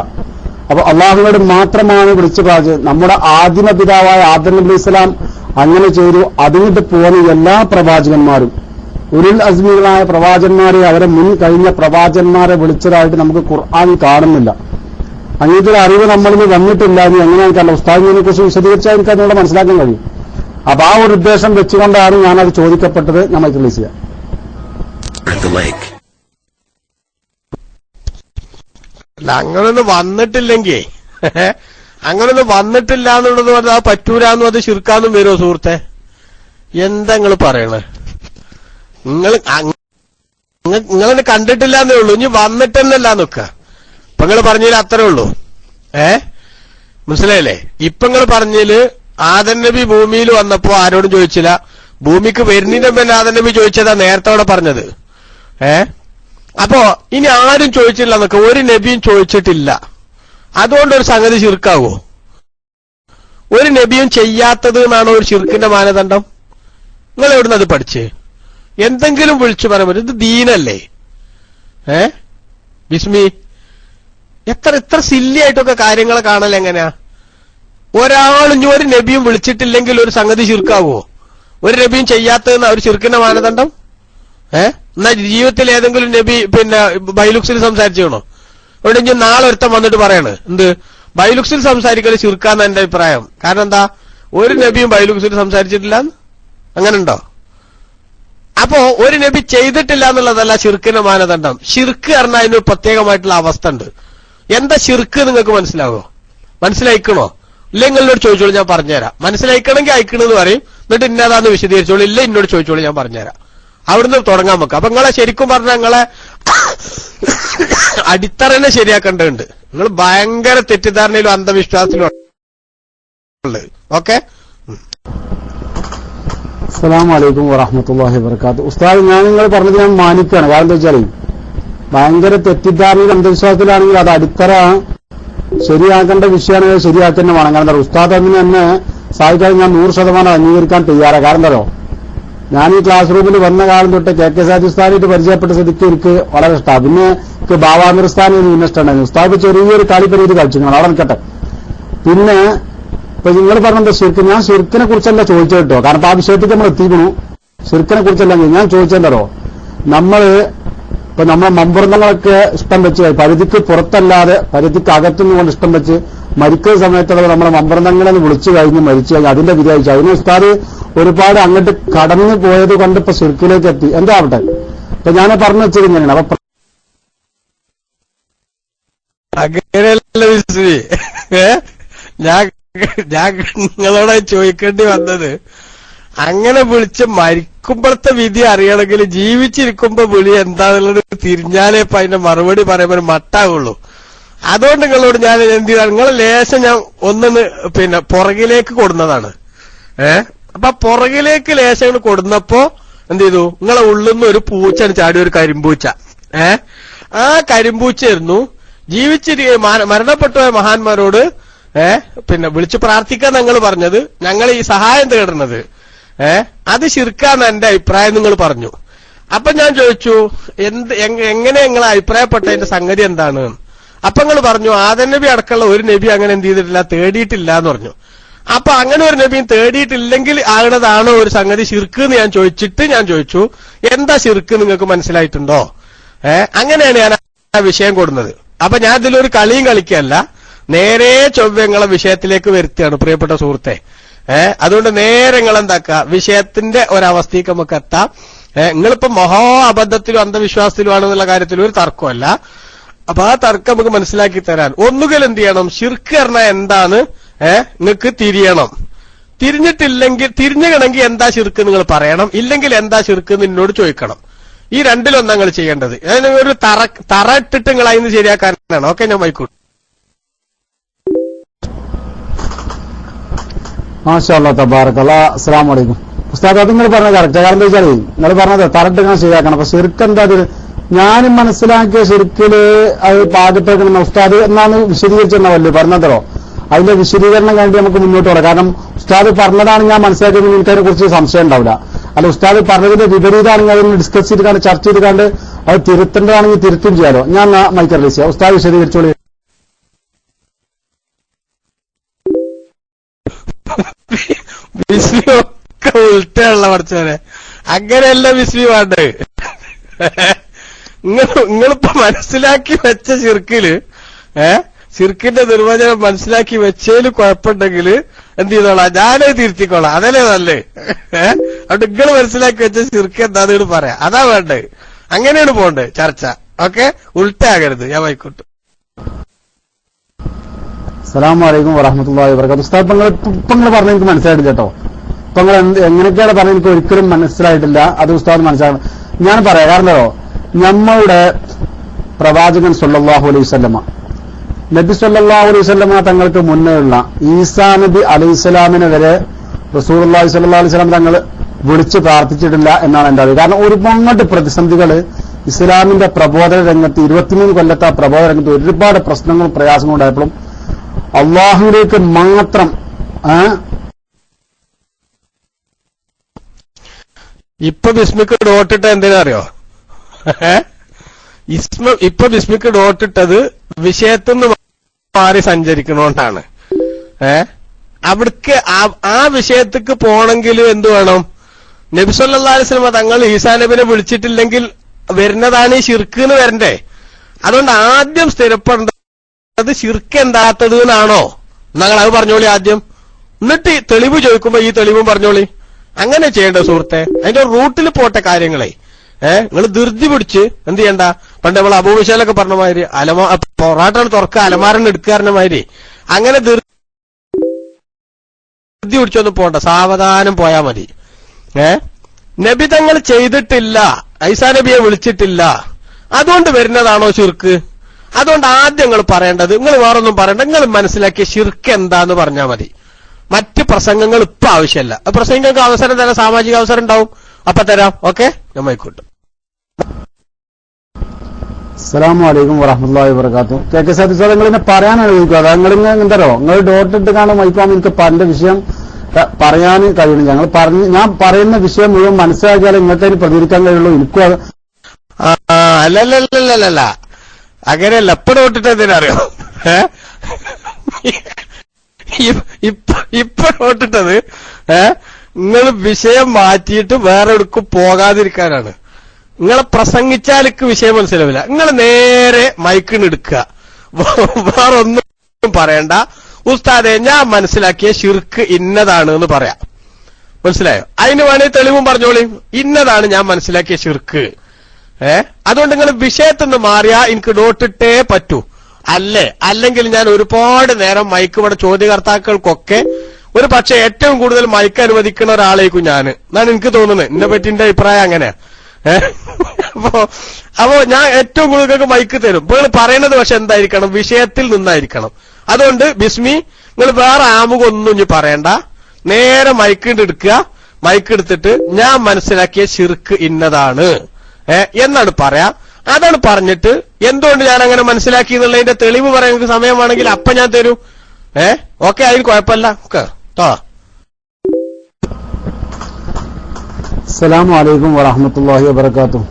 അപ്പൊ അള്ളാഹുവിനോട് മാത്രമാണ് വിളിച്ചു പ്രാർത്ഥിച്ചത്. നമ്മുടെ ആദിമ പിതാവായ ആദം നബി ഇസ്ലാം അങ്ങനെ ചെയ്തു. അതിനിട്ട് പോകുന്ന എല്ലാ പ്രവാചകന്മാരും ഉലുൽ അസ്മികളായ പ്രവാചകന്മാരെ, അവരെ മുൻ കഴിഞ്ഞ പ്രവാചകന്മാരെ വിളിച്ചതായിട്ട് നമുക്ക് ഖുർആനിൽ കാണുന്നില്ല. അങ്ങനത്തെ ഒരു അറിവ് നമ്മളിൽ വന്നിട്ടില്ല. ഇനി എങ്ങനെയാണെന്ന് ഉസ്താദിനെ കുറിച്ച് വിശദീകരിച്ചാൽ എനിക്ക് അതിനോട് മനസ്സിലാക്കാൻ കഴിയും. അപ്പൊ ആ ഒരു ഉദ്ദേശം വെച്ചുകൊണ്ടാണ് ഞാനത് ചോദിക്കപ്പെട്ടത്. ഞാൻ മൈക്ക് റിലീസ് ചെയ്യാം. അങ്ങനൊന്നും വന്നിട്ടില്ല എന്നുള്ളത് പറഞ്ഞാൽ പറ്റൂലെന്നും അത് ശിർക്കാന്നും വരുമോ സുഹൃത്തെ? എന്താ നിങ്ങൾ പറയണേ? നിങ്ങളെ കണ്ടിട്ടില്ല എന്നേ ഉള്ളൂ, ഇനി വന്നിട്ടെന്നല്ല നോക്ക. ഇപ്പൊ നിങ്ങൾ പറഞ്ഞതിൽ അത്രേ ഉള്ളൂ. മനസ്സിലായില്ലേ? ഇപ്പൊ നിങ്ങൾ പറഞ്ഞതില് ആദം നബി ഭൂമിയിൽ വന്നപ്പോ ആരോടും ചോദിച്ചില്ല. ഭൂമിക്ക് വരുന്നതിന്റെ മുമ്പ് ആദം നബി ചോദിച്ചതാ നേരത്തെ അവിടെ പറഞ്ഞത്. അപ്പോ ഇനി ആരും ചോദിച്ചില്ല എന്നൊക്കെ, ഒരു നബിയും ചോദിച്ചിട്ടില്ല. അതുകൊണ്ടൊരു സംഗതി ശിർക്കാവോ? ഒരു നബിയും ചെയ്യാത്തത് എന്നാണോ ഒരു ശിർക്കിന്റെ മാനദണ്ഡം? നിങ്ങൾ എവിടുന്ന് അത് പഠിച്ച്? എന്തെങ്കിലും വിളിച്ചു പറയാൻ പറ്റും? ഇത് ദീനല്ലേ? ബിസ്മി എത്ര സില്ലിയായിട്ടൊക്കെ കാര്യങ്ങളെ കാണൽ എങ്ങനെയാ? ഒരാളും ഒരു നബിയും വിളിച്ചിട്ടില്ലെങ്കിൽ ഒരു സംഗതി ശിർക്കാവോ? ഒരു നബിയും ചെയ്യാത്തതെന്ന് ഒരു ശിർക്കിന്റെ മാനദണ്ഡം? എന്നാ ജീവിതത്തിൽ ഏതെങ്കിലും നബി പിന്നെ ബൈലുക്സിൽ സംസാരിച്ചോ? അവിടെ ഇനി നാളെ ഒരുത്തം വന്നിട്ട് പറയാണ് എന്ത് ബൈലുക്സിൽ സംസാരിക്കല് ശിർക്കാന്ന് എന്റെ അഭിപ്രായം. കാരണം എന്താ? ഒരു നബിയും ബൈലുക്സിൽ സംസാരിച്ചിട്ടില്ല. അങ്ങനെ ഉണ്ടോ? അപ്പോ ഒരു നബി ചെയ്തിട്ടില്ല എന്നുള്ളതല്ല ശിർക്കിന്റെ മാനദണ്ഡം. ശിർക്ക് പറഞ്ഞാൽ അതിന് പ്രത്യേകമായിട്ടുള്ള അവസ്ഥ ഉണ്ട്. എന്താ ശിർക്ക് നിങ്ങൾക്ക് മനസ്സിലാവോ? മനസ്സിലായിക്കണോ? ഇല്ലെങ്കിൽ എന്നോട് ചോദിച്ചോളൂ, ഞാൻ പറഞ്ഞുതരാം. മനസ്സിലായിക്കണമെങ്കിൽ അയക്കണമെന്ന് പറയും, എന്നിട്ട് ഇന്നതാന്ന് വിശദീകരിച്ചോളൂ. ഇല്ല എന്നോട് ചോദിച്ചോളൂ, ഞാൻ പറഞ്ഞുതരാം. അവിടുന്ന് തുടങ്ങാൻ വെക്കാം. അപ്പൊ നിങ്ങളെ ശരിക്കും പറഞ്ഞാൽ നിങ്ങളെ അടിത്തറനെ ശരിയാക്കേണ്ടതുണ്ട്. നിങ്ങൾ ഭയങ്കര തെറ്റിദ്ധാരണയിലും അന്ധവിശ്വാസത്തിലും ഉള്ളത്. ഓക്കെ. അസ്സലാമു അലൈക്കും വറഹ്മത്തുള്ളാഹി വബറകാതുഹു. ഉസ്താദ്, ഞാൻ നിങ്ങൾ പറഞ്ഞത് ഞാൻ മാനിക്കുകയാണ്. കാരണം എന്താ വെച്ചാൽ ഭയങ്കര തെറ്റിദ്ധാരണയിൽ അന്ധവിശ്വാസത്തിലാണെങ്കിൽ അത് അടിത്തറ ശരിയാക്കേണ്ട വിഷയമാണ്, ശരിയാക്കുന്ന വേണം. കാരണം ഉസ്താദ് അതിന് തന്നെ സാധിക്കാതെ ഞാൻ 100% അംഗീകരിക്കാൻ തയ്യാറാണ്. കാരണം എന്താണോ, ഞാൻ ഈ ക്ലാസ് റൂമിൽ വന്ന കാലം തൊട്ട് കെ സാജി ഉസ്താദിനായിട്ട് പരിചയപ്പെട്ട സ്ഥിതിക്ക് എനിക്ക് വളരെ ഇഷ്ടമാണ്. പിന്നെ എനിക്ക് ബാബാമീർ ഉസ്താദിനെ പിന്നെ ഇഷ്ടമുണ്ടായിരുന്നു. ഉസ്താദ് ചെറിയൊരു കളിപ്പരിധി കളിച്ചു, നിങ്ങൾ അവിടെ നിൽക്കട്ടെ. പിന്നെ ഇപ്പൊ നിങ്ങൾ പറഞ്ഞത് ശിർക്ക്, ഞാൻ ശിർക്കിനെ കുറിച്ചല്ല ചോദിച്ചത് കേട്ടോ. കാരണം ആ വിഷയത്തേക്ക് നമ്മൾ എത്തിക്കണു. ശിർക്കിനെ കുറിച്ചല്ലെങ്കിൽ ഞാൻ ചോദിച്ചല്ലോ, ഇപ്പൊ നമ്മളെ മമ്പുറങ്ങളൊക്കെ ഇഷ്ടം വെച്ച് പരിധിക്ക് പുറത്തല്ലാതെ പരിധിക്ക് അകത്തുനിന്നുകൊണ്ട് ഇഷ്ടം വെച്ച് മരിക്കുന്ന സമയത്തുള്ള നമ്മളെ മമ്പുറങ്ങളെ വിളിച്ചു കഴിഞ്ഞ് മരിച്ചു കഴിഞ്ഞാൽ അതിന്റെ വിചാരിച്ചു അതിന് ഉസ്താദ് ഒരുപാട് അങ്ങോട്ട് കടന്നു പോയത് കൊണ്ട് ഇപ്പൊ ശിർക്കിലേക്ക് എത്തി. എന്താ ആവട്ടെ, ഇപ്പൊ ഞാൻ പറഞ്ഞു വെച്ചത് ഇങ്ങനെയാണ്. അപ്പൊ ഞാൻ നിങ്ങളോട് ചോദിക്കേണ്ടി വന്നത്, അങ്ങനെ വിളിച്ച് മരിക്കുമ്പോഴത്തെ വിധി അറിയണമെങ്കിൽ ജീവിച്ചിരിക്കുമ്പോ വിളി എന്താന്നുള്ളത് തിരിഞ്ഞാലേ ഇപ്പൊ അതിന്റെ മറുപടി പറയുമ്പോൾ മട്ടാവുള്ളൂ. അതുകൊണ്ട് നിങ്ങളോട് ഞാൻ എന്ത് ചെയ്താണ്, നിങ്ങളെ ലേശം ഞാൻ ഒന്നിന് പിന്നെ പുറകിലേക്ക് കൊടുന്നതാണ്. അപ്പൊ പുറകിലേക്ക് ലേശങ്ങൾ കൊടുന്നപ്പോ എന്ത് ചെയ്തു, നിങ്ങളെ ഉള്ളിന്ന് ഒരു പൂച്ചാണ് ചാടി, ഒരു കരിമ്പൂച്ച. ആ കരിമ്പൂച്ചായിരുന്നു മരണപ്പെട്ട മഹാന്മാരോട് പിന്നെ വിളിച്ചു പ്രാർത്ഥിക്കാൻ നിങ്ങൾ പറഞ്ഞത്, ഞങ്ങൾ ഈ സഹായം തേടുന്നത് അത് ശിർക്കാന്ന് എന്റെ അഭിപ്രായം നിങ്ങൾ പറഞ്ഞു. അപ്പൊ ഞാൻ ചോദിച്ചു എങ്ങനെ നിങ്ങളെ അഭിപ്രായപ്പെട്ടതിന്റെ സംഗതി എന്താണ്? അപ്പൊ നിങ്ങൾ പറഞ്ഞു ആദം നബി അടക്കമുള്ള ഒരു നബി അങ്ങനെ എന്ത് ചെയ്തിട്ടില്ല, തേടിയിട്ടില്ല എന്ന് പറഞ്ഞു. അപ്പൊ അങ്ങനെ ഒരു നബിയും തേടിയിട്ടില്ലെങ്കിൽ ആകുന്നതാണോ ഒരു സംഗതി ശിർക്ക് എന്ന് ഞാൻ ചോദിച്ചു എന്താ ശിർക്ക് നിങ്ങൾക്ക് മനസ്സിലായിട്ടുണ്ടോ? അങ്ങനെയാണ് ഞാൻ ആ വിഷയം കൊടുക്കുന്നത്. അപ്പൊ ഞാൻ ഇതിലൊരു കളിയും കളിക്കല്ല, നേരെ ചൊവ്വങ്ങളെ വിഷയത്തിലേക്ക് വരുത്തുകയാണ് പ്രിയപ്പെട്ട സുഹൃത്തെ. അതുകൊണ്ട് നേരെ നിങ്ങൾ എന്താക്കുക, വിഷയത്തിന്റെ ഒരവസ്ഥയ്ക്ക് നമുക്ക് എത്താം. നിങ്ങളിപ്പോ മഹാ അബദ്ധത്തിലും അന്ധവിശ്വാസത്തിലുമാണെന്നുള്ള കാര്യത്തിൽ ഒരു തർക്കമല്ല. അപ്പൊ ആ തർക്കം നമുക്ക് മനസ്സിലാക്കി തരാൻ ഒന്നുകിൽ എന്ത് ചെയ്യണം, ശിർക്ക് പറഞ്ഞാൽ എന്താണ് നിങ്ങൾക്ക് തിരിയണം. തിരിഞ്ഞുകണമെങ്കിൽ എന്താ ശിർക്ക് നിങ്ങൾ പറയണം, ഇല്ലെങ്കിൽ എന്താ ശിർക്ക് എന്നോട് ചോദിക്കണം. ഈ രണ്ടിലൊന്നാ നിങ്ങൾ ചെയ്യേണ്ടത്. ഒരു തറ ഇട്ടിട്ട് നിങ്ങൾ അതിന് ശരിയാക്കാനാണ്. ഓക്കെ, ഞാൻ മൈക്കൂട്ട്. മാഷാ അല്ലാഹ് തബാറകല്ലാഹ്. അസ്സലാമു അലൈക്കും. ഉസ്താദ്, അത് നിങ്ങൾ പറഞ്ഞത് കറക്റ്റ്. കാരണം എന്താ വെച്ചാൽ നിങ്ങൾ പറഞ്ഞത് തറട്ട് ഞാൻ ശരിയാക്കണം. അപ്പൊ ശിർക്ക് എന്താ, ഞാനും മനസ്സിലാക്കിയ ശിർക്കില് അത് പാകത്തേക്കണം ഉസ്താദ് എന്നാണ് വിശദീകരിച്ചെന്നാവല്ലേ പറഞ്ഞതോ? അതിന്റെ വിശദീകരണം കണ്ടി നമുക്ക് മുന്നോട്ട് പോകാം. കാരണം ഉസ്താദ് പറഞ്ഞതാണ് ഞാൻ മനസ്സിലാക്കിയത്, എനിക്ക് അതിനെ കുറിച്ച് സംശയം ഉണ്ടാവില്ല. അല്ല, ഉസ്താദ് പറഞ്ഞതിന്റെ വിപരീതമാണെങ്കിൽ അതിന് ഡിസ്കസ് ചെയ്ത് ചർച്ച ചെയ്ത് കണ്ട് അത് തിരുത്തേണ്ടതാണെങ്കിൽ തിരുത്തും ചെയ്യാലോ. ഞാൻ മൈക്ക് റിലീസ് ചെയ്യാം. ഉസ്താദ് വിശദീകരിച്ചോളൂ. വിസ്മിയൊക്കെ ഉൾട്ടുള്ള പഠിച്ചവരെ, അങ്ങനെയല്ല വിസ്മി വേണ്ടത്. നിങ്ങളിപ്പോ മനസ്സിലാക്കി വെച്ച ശിർക്കില് ശിർക്കിന്റെ നിർവചനം മനസ്സിലാക്കി വെച്ചതിൽ കുഴപ്പമുണ്ടെങ്കിൽ എന്ത് ചെയ്തോളാം, ഞാനത് തിരുത്തിക്കോളാം. അതല്ലേ നല്ലേ? അതുകൊണ്ട് നിങ്ങൾ മനസ്സിലാക്കി വെച്ച ശിർക്ക് എന്താണെന്ന് പറയാം. അതാ വേണ്ടത്. അങ്ങനെയാണ് പോണ്ടത് ചർച്ച. ഓക്കെ, ഉൾട്ടാകരുത്. ഞാൻ വായിക്കോട്ടെ. അസ്സലാമു അലൈക്കും വറഹ്മത്തുള്ളാഹി വബറകാതുഹു. ഉസ്താദ്, ഇപ്പൊ നിങ്ങൾ പറഞ്ഞ എനിക്ക് മനസ്സിലായിട്ടില്ല കേട്ടോ. ഇപ്പൊ നിങ്ങൾ എങ്ങനെയൊക്കെയാണ് പറഞ്ഞത് എനിക്ക് ഒരിക്കലും മനസ്സിലായിട്ടില്ല. അത് ഉസ്താദ് മനസ്സിലാക്കണം. ഞാൻ പറയാം. കാരണം നമ്മളുടെ പ്രവാചകൻ സല്ലല്ലാഹു അലൈഹി വസല്ലമ, നബി സല്ലല്ലാഹു അലൈഹി വസല്ലമ തങ്ങൾക്ക് മുന്നേയുള്ള ഈസാ നബി അലൈഹിസ്സലാമിനെ വരെ റസൂലുള്ളാഹി സ്വല്ലല്ലാഹു അലൈഹി വസല്ലം തങ്ങൾ വിളിച്ച് പ്രാർത്ഥിച്ചിട്ടില്ല എന്നാണ് എന്റെ അറിവ്. കാരണം ഒരുപാട് പ്രതിസന്ധികൾ ഇസ്ലാമിന്റെ പ്രബോധന രംഗത്ത് 23 കൊല്ലത്തെ പ്രബോധന രംഗത്ത് ഒരുപാട് പ്രശ്നങ്ങളും പ്രയാസങ്ങളും ഉണ്ടായപ്പോഴും അള്ളാഹുവിലേക്ക് മാത്രം ഇപ്പൊ ബിസ്മിക്ക് ഡോട്ടിട്ട എന്തിനാ അറിയോ? ഇപ്പൊ ബിസ്മിക്ക് ഡോട്ടിട്ടത് വിഷയത്തിന്ന് മാറി സഞ്ചരിക്കണോണ്ടാണ്. അവിടേക്ക് ആ വിഷയത്തേക്ക് പോണെങ്കിൽ എന്ത് വേണം? നബി സല്ലല്ലാഹു അലൈഹി വസല്ലം തങ്ങൾ ഈസാ നബിനെ വിളിച്ചിട്ടില്ലെങ്കിൽ വരുന്നതാണ് ഈ ശിർക്കിന് വരണ്ടേ. അതുകൊണ്ട് ആദ്യം സ്ഥിരപ്പെടേണ്ടത് ശിർക്ക് എന്താത്തത് എന്നാണോ? നിങ്ങൾ അത് പറഞ്ഞോളി ആദ്യം. എന്നിട്ട് തെളിവ് ചോദിക്കുമ്പോ ഈ തെളിവും പറഞ്ഞോളി. അങ്ങനെ ചെയ്യേണ്ട സുഹൃത്തെ. അതിന്റെ റൂട്ടിൽ പോട്ടെ കാര്യങ്ങളെ. നിങ്ങൾ ധൃതി പിടിച്ച് എന്ത് ചെയ്യണ്ട. പണ്ട് നമ്മൾ അബൂവിശാലൊക്കെ പറഞ്ഞ മാതിരി പൊറാട്ടാണ് തുറക്കുക അലമാരന്ന് എടുക്കാറുന്ന മാതിരി അങ്ങനെ ധൃതി പിടിച്ചൊന്നും പോണ്ട, സാവധാനം പോയാ മതി. നബി തങ്ങൾ ചെയ്തിട്ടില്ല, ഈസാ നബിയെ വിളിച്ചിട്ടില്ല, അതുകൊണ്ട് വരുന്നതാണോ ശിർക്ക്? അതുകൊണ്ട് ആദ്യം നിങ്ങൾ പറയേണ്ടത്, നിങ്ങൾ വേറൊന്നും പറയണ്ട, നിങ്ങൾ മനസ്സിലാക്കിയ ശിർക്ക് എന്താന്ന് പറഞ്ഞാൽ മതി. മറ്റ് പ്രസംഗങ്ങൾ ഇപ്പൊ ആവശ്യമല്ല. പ്രസംഗങ്ങൾക്ക് അവസരം തരാം, സാമാജിക അവസരം ഉണ്ടാവും, അപ്പൊ തരാം. ഓക്കെ, ഞാൻ മൈക്കോട്ടെ. അസ്സലാമു അലൈക്കും വറഹ്മത്തുള്ളാഹി വബറകാതുഹു. കെ സാദി സാർ, നിങ്ങൾ എന്നെ പറയാനാണ് ചോദിക്കുക. അത് നിങ്ങൾ എന്തോ നിങ്ങൾ ഡോട്ട് ഇട്ട് കാണാൻ മൈക്കാകുമ്പോൾ എനിക്ക് എന്റെ വിഷയം പറയാൻ കഴിയണം. ഞാൻ പറയുന്ന വിഷയം മുഴുവൻ മനസ്സിലാക്കിയാലേ നിങ്ങൾക്ക് അതിന് പ്രതികരിക്കാൻ കഴിയുള്ളൂ. എനിക്കും അത് അല്ലല്ലല്ലല്ല, അങ്ങനെയല്ല. എപ്പോ ഡോട്ടിട്ട് എന്തിനറിയോ? ഇപ്പൊ ഡോട്ടിട്ടത് നിങ്ങൾ വിഷയം മാറ്റിയിട്ട് വേറെ എവിടേക്കും പോകാതിരിക്കാനാണ്. നിങ്ങളെ പ്രസംഗിച്ചാലേക്ക് വിഷയം മനസ്സിലാവില്ല. നിങ്ങൾ നേരെ മൈക്കിന് എടുക്കുക, വേറെ ഒന്നും പറയണ്ട. ഉസ്താദെ, ഞാൻ മനസ്സിലാക്കിയ ശിർക്ക് ഇന്നതാണ് എന്ന് പറയാം. മനസ്സിലായോ? അതിന് വേണേ തെളിവും പറഞ്ഞോളി. ഇന്നതാണ് ഞാൻ മനസ്സിലാക്കിയ ശിർക്ക്. അതുകൊണ്ട് നിങ്ങൾ വിഷയത്തിൽ നിന്ന് മാറിയാ എനിക്ക് ഡോട്ടിട്ടേ പറ്റൂ. അല്ലെങ്കിൽ ഞാൻ ഒരുപാട് നേരം മൈക്ക് ഇവിടെ ചോദ്യകർത്താക്കൾക്കൊക്കെ ഒരു പക്ഷെ ഏറ്റവും കൂടുതൽ മൈക്ക് അനുവദിക്കുന്ന ഒരാളേക്കും ഞാൻ എന്നാണ് എനിക്ക് തോന്നുന്നത്. എന്നെ പറ്റി എന്റെ അഭിപ്രായം അങ്ങനെ. അപ്പോ ഞാൻ ഏറ്റവും കൂടുതൽ മൈക്ക് തരും. ഇപ്പൊ നിങ്ങൾ പറയുന്നത് പക്ഷെ എന്തായിരിക്കണം? വിഷയത്തിൽ നിന്നായിരിക്കണം. അതുകൊണ്ട് ബിസ്മി, നിങ്ങൾ വേറെ ആമുഖൊന്നും ഇനി പറയണ്ട, നേരെ മൈക്ക് എടുക്കുക. മൈക്ക് എടുത്തിട്ട് ഞാൻ മനസ്സിലാക്കിയ ശിർക്ക് ഇന്നതാണ് എന്നാണ് പറയാ. അതാണ് പറഞ്ഞിട്ട് എന്തുകൊണ്ട് ഞാൻ അങ്ങനെ മനസ്സിലാക്കി എന്നുള്ളതിന്റെ തെളിവ് പറയാൻ എനിക്ക് സമയമാണെങ്കിൽ അപ്പൊ ഞാൻ തരും. ഓക്കെ, അതിന് കുഴപ്പമില്ല. അസ്സലാമു അലൈക്കും വറഹ്മത്തുള്ളാഹി വബറകാതുഹു.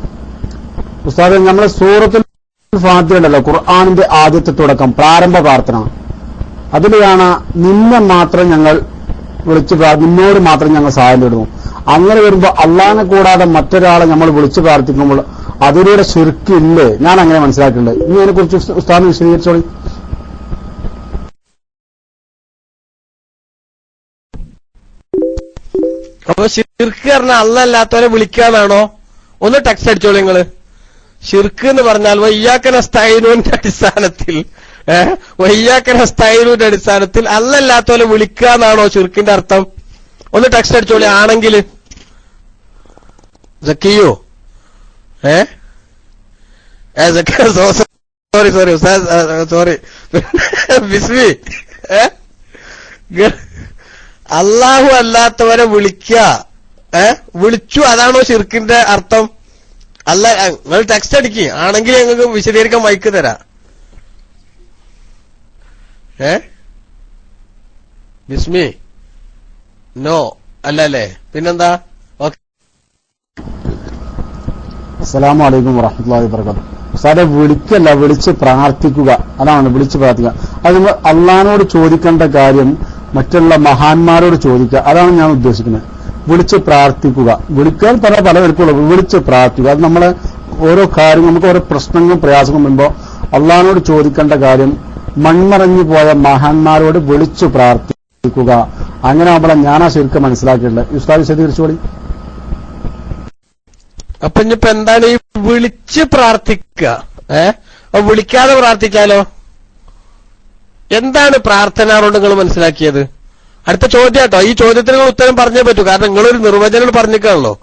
ഉസ്താദേ, നമ്മളെ സൂറത്തുൽ ഫാത്തിഹ ഉണ്ടല്ലോ, ഖുർആനിന്റെ ആദ്യത്തെ തുടക്കം, പ്രാരംഭ പ്രാർത്ഥന, അതിൽ കാണാ നിന്നെ മാത്രം ഞങ്ങൾ വിളിച്ച് നിന്നോട് മാത്രം ഞങ്ങൾ സഹായം തേടുന്നു. അങ്ങനെ വരുമ്പോൾ അള്ളാഹിനെ കൂടാതെ മറ്റൊരാളെ നമ്മൾ വിളിച്ചു പ്രാർത്ഥിക്കുമ്പോൾ അതിലൂടെ ശിർക്കില്ലേ? ഞാൻ അങ്ങനെ മനസ്സിലാക്കിയിട്ടുണ്ട്. ഇനി അതിനെക്കുറിച്ച് ഉസ്താദ് വിശദീകരിച്ചോളി. അപ്പൊ ശിർക്ക് പറഞ്ഞാൽ അല്ലാത്തവരെ വിളിക്കാന്നാണോ? ഒന്ന് ടെക്സ്റ്റ് അടിച്ചോളൂ നിങ്ങള്. ശിർക്ക് എന്ന് പറഞ്ഞാൽ വയ്യാക്ക നസ്തഈനുവിന്റെ അടിസ്ഥാനത്തിൽ വയ്യാക്ക നസ്തഈനുവിന്റെ അടിസ്ഥാനത്തിൽ അല്ലാത്തവരെ വിളിക്കാന്നാണോ ശിർക്കിന്റെ അർത്ഥം? ഒന്ന് ടെക്സ്റ്റ് അടിച്ചോളി. ആണെങ്കിൽ സക്കിയോ സോറി ബിസ്മി അള്ളാഹു അല്ലാത്തവരെ വിളിച്ചു അതാണോ ശിർക്കിന്റെ അർത്ഥം? അല്ല, നിങ്ങൾ ടെക്സ്റ്റ് അടിക്ക്. ആണെങ്കിൽ ഞങ്ങൾക്ക് വിശദീകരിക്കാൻ മൈക്ക് തരാം. ബിസ്മി നോ അല്ലല്ലേ? പിന്നെന്താ? ഓക്കെ. അസ്സലാമു അലൈക്കും വറഹ്മത്തുള്ളാഹി വബറകാതുഹു. സാറെ വിളിക്കല്ല, വിളിച്ച് പ്രാർത്ഥിക്കുക. അതാണ് വിളിച്ച് പ്രാർത്ഥിക്കുക. അത് അള്ളാഹിനോട് ചോദിക്കേണ്ട കാര്യം മറ്റുള്ള മഹാന്മാരോട് ചോദിക്കുക. അതാണ് ഞാൻ ഉദ്ദേശിക്കുന്നത്. വിളിച്ച് പ്രാർത്ഥിക്കുക. വിളിക്കാൻ പല വിലക്കുള്ളൂ. വിളിച്ച് പ്രാർത്ഥിക്കുക. അത് നമ്മളെ ഓരോ കാര്യം നമുക്ക് ഓരോ പ്രശ്നങ്ങളും പ്രയാസങ്ങളും വരുമ്പോൾ അള്ളാഹിനോട് ചോദിക്കേണ്ട കാര്യം മൺമറഞ്ഞു പോയ മഹാന്മാരോട് വിളിച്ചു പ്രാർത്ഥിക്കുക. അങ്ങനെ ആവുമ്പോൾ ഞാനാ ശരിക്കും മനസ്സിലാക്കിയിട്ടുള്ളത്. ഉസ്താദ് വിശദീകരിച്ചോളി. അപ്പൊ ഇനിയിപ്പോ എന്താണ് ഈ വിളിച്ച് പ്രാർത്ഥിക്കുക? വിളിക്കാതെ പ്രാർത്ഥിക്കാലോ? എന്താണ് പ്രാർത്ഥന കൊണ്ട് നിങ്ങൾ മനസ്സിലാക്കിയത്? അടുത്ത ചോദ്യം കേട്ടോ. ഈ ചോദ്യത്തിന് ഉത്തരം പറഞ്ഞേ പറ്റൂ. കാരണം നിങ്ങളൊരു നിർവചനം പറഞ്ഞിട്ടാണല്ലോ.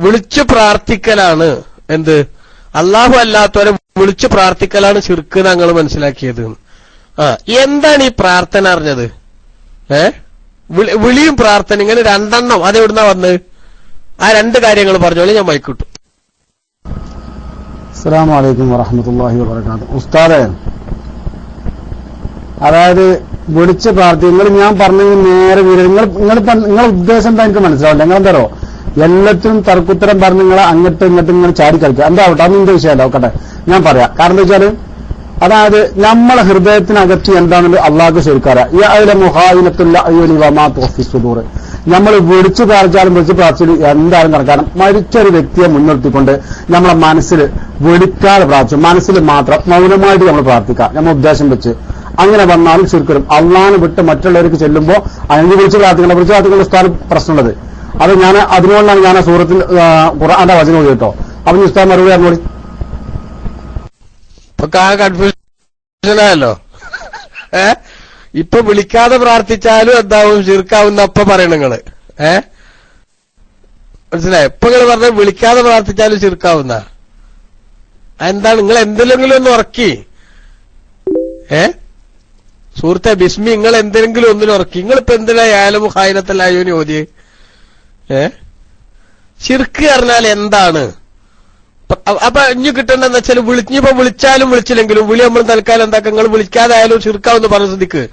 വിളിച്ചു പ്രാർത്ഥിക്കലാണ് എന്ത്? അള്ളാഹു അല്ലാത്തവരെ വിളിച്ചു പ്രാർത്ഥിക്കലാണ് ശിർക്ക് ഞങ്ങൾ മനസ്സിലാക്കിയത്. എന്താണ് ഈ പ്രാർത്ഥന അറിഞ്ഞത്? വിളിയും പ്രാർത്ഥന ഇങ്ങനെ രണ്ടെണ്ണം അതെവിടുന്നാ വന്നത്? ആ രണ്ട് കാര്യങ്ങൾ പറഞ്ഞോളൂ, ഞാൻ മൈക്കിട്ടു. അസ്സലാമു അലൈക്കും വറഹ്മത്തുള്ളാഹി വബറകാതുഹു. ഉസ്താദേ, അതായത് വിളിച്ച് പ്രാർത്ഥിക്കുക. ഞാൻ പറഞ്ഞത് നേരെ നിങ്ങളെ ഉദ്ദേശം എന്താ എനിക്ക് മനസ്സിലാവില്ല. നിങ്ങളെന്താറോ എല്ലാത്തിനും തർക്കുത്തരം പറഞ്ഞ് നിങ്ങളെ അങ്ങോട്ടും ഇങ്ങോട്ടും ഇങ്ങനെ ചാടി കളിക്കുക. എന്താവട്ടെ, അതെന്റെ വിഷയമല്ല. നോക്കട്ടെ, ഞാൻ പറയാം. കാരണം എന്താ വെച്ചാല് അതായത് നമ്മളെ ഹൃദയത്തിനകത്ത് എന്താണെന്ന് അള്ളാഹ്ക്ക് ശരിക്കറിയാം. നമ്മൾ വിളിച്ചു പ്രാർത്ഥിച്ചാലും വിളിച്ചു പ്രാർത്ഥിച്ചാലും എന്തായാലും കണക്കാണ്. മരിച്ചൊരു വ്യക്തിയെ മുൻനിർത്തിക്കൊണ്ട് നമ്മളെ മനസ്സിൽ വിളിക്കാതെ പ്രാർത്ഥിച്ചു, മനസ്സിൽ മാത്രം മൗനമായിട്ട് നമ്മൾ പ്രാർത്ഥിക്കാം നമ്മൾ ഉദ്ദേശം വെച്ച്. അങ്ങനെ വന്നാലും ശരിക്കും അള്ളാഹിനെ വിട്ട് മറ്റുള്ളവർക്ക് ചെല്ലുമ്പോൾ അതിന് വിളിച്ചു പ്രാർത്ഥിക്കേണ്ട സ്ഥാനം പ്രശ്നമുള്ളത്. അത് ഞാൻ അതിനോടാണ് ഞാൻ ആ സൂറത്തിൽ ഖുർആന്റെ വചനം കേട്ടോ. അപ്പൊ ഉസ്താദ് മറുപടി അറിഞ്ഞോളി. കൺഫ്യൂഷനായല്ലോ. ഇപ്പൊ വിളിക്കാതെ പ്രാർത്ഥിച്ചാലും എന്താവും? ശിർക്കാവുന്ന അപ്പൊ പറയണം നിങ്ങള്. മനസ്സിലായി? ഇപ്പൊ നിങ്ങൾ പറഞ്ഞ വിളിക്കാതെ പ്രാർത്ഥിച്ചാലും ശിർക്കാവുന്ന എന്താണ്? നിങ്ങൾ എന്തെങ്കിലും ഒന്ന് ഉറക്കി. സുഹൃത്തെ ബിസ്മി, നിങ്ങൾ എന്തെങ്കിലും ഒന്നിനും ഉറക്കി. നിങ്ങളിപ്പോ എന്തിനാ യാലും ഹായിനത്തല്ലായോന് ഓതിയെ? ശിർക്ക് പറഞ്ഞാൽ എന്താണ്? അപ്പൊ ഇനി കിട്ടേണ്ടെന്ന് വെച്ചാൽ ഇനിയിപ്പോ വിളിച്ചാലും വിളിച്ചില്ലെങ്കിലും വിളി നമ്മൾ തൽക്കാലം എന്താക്കാം? നിങ്ങൾ വിളിക്കാതെ ആയാലും ശിർക്കാവെന്ന് പറഞ്ഞ സ്ഥിതിക്ക്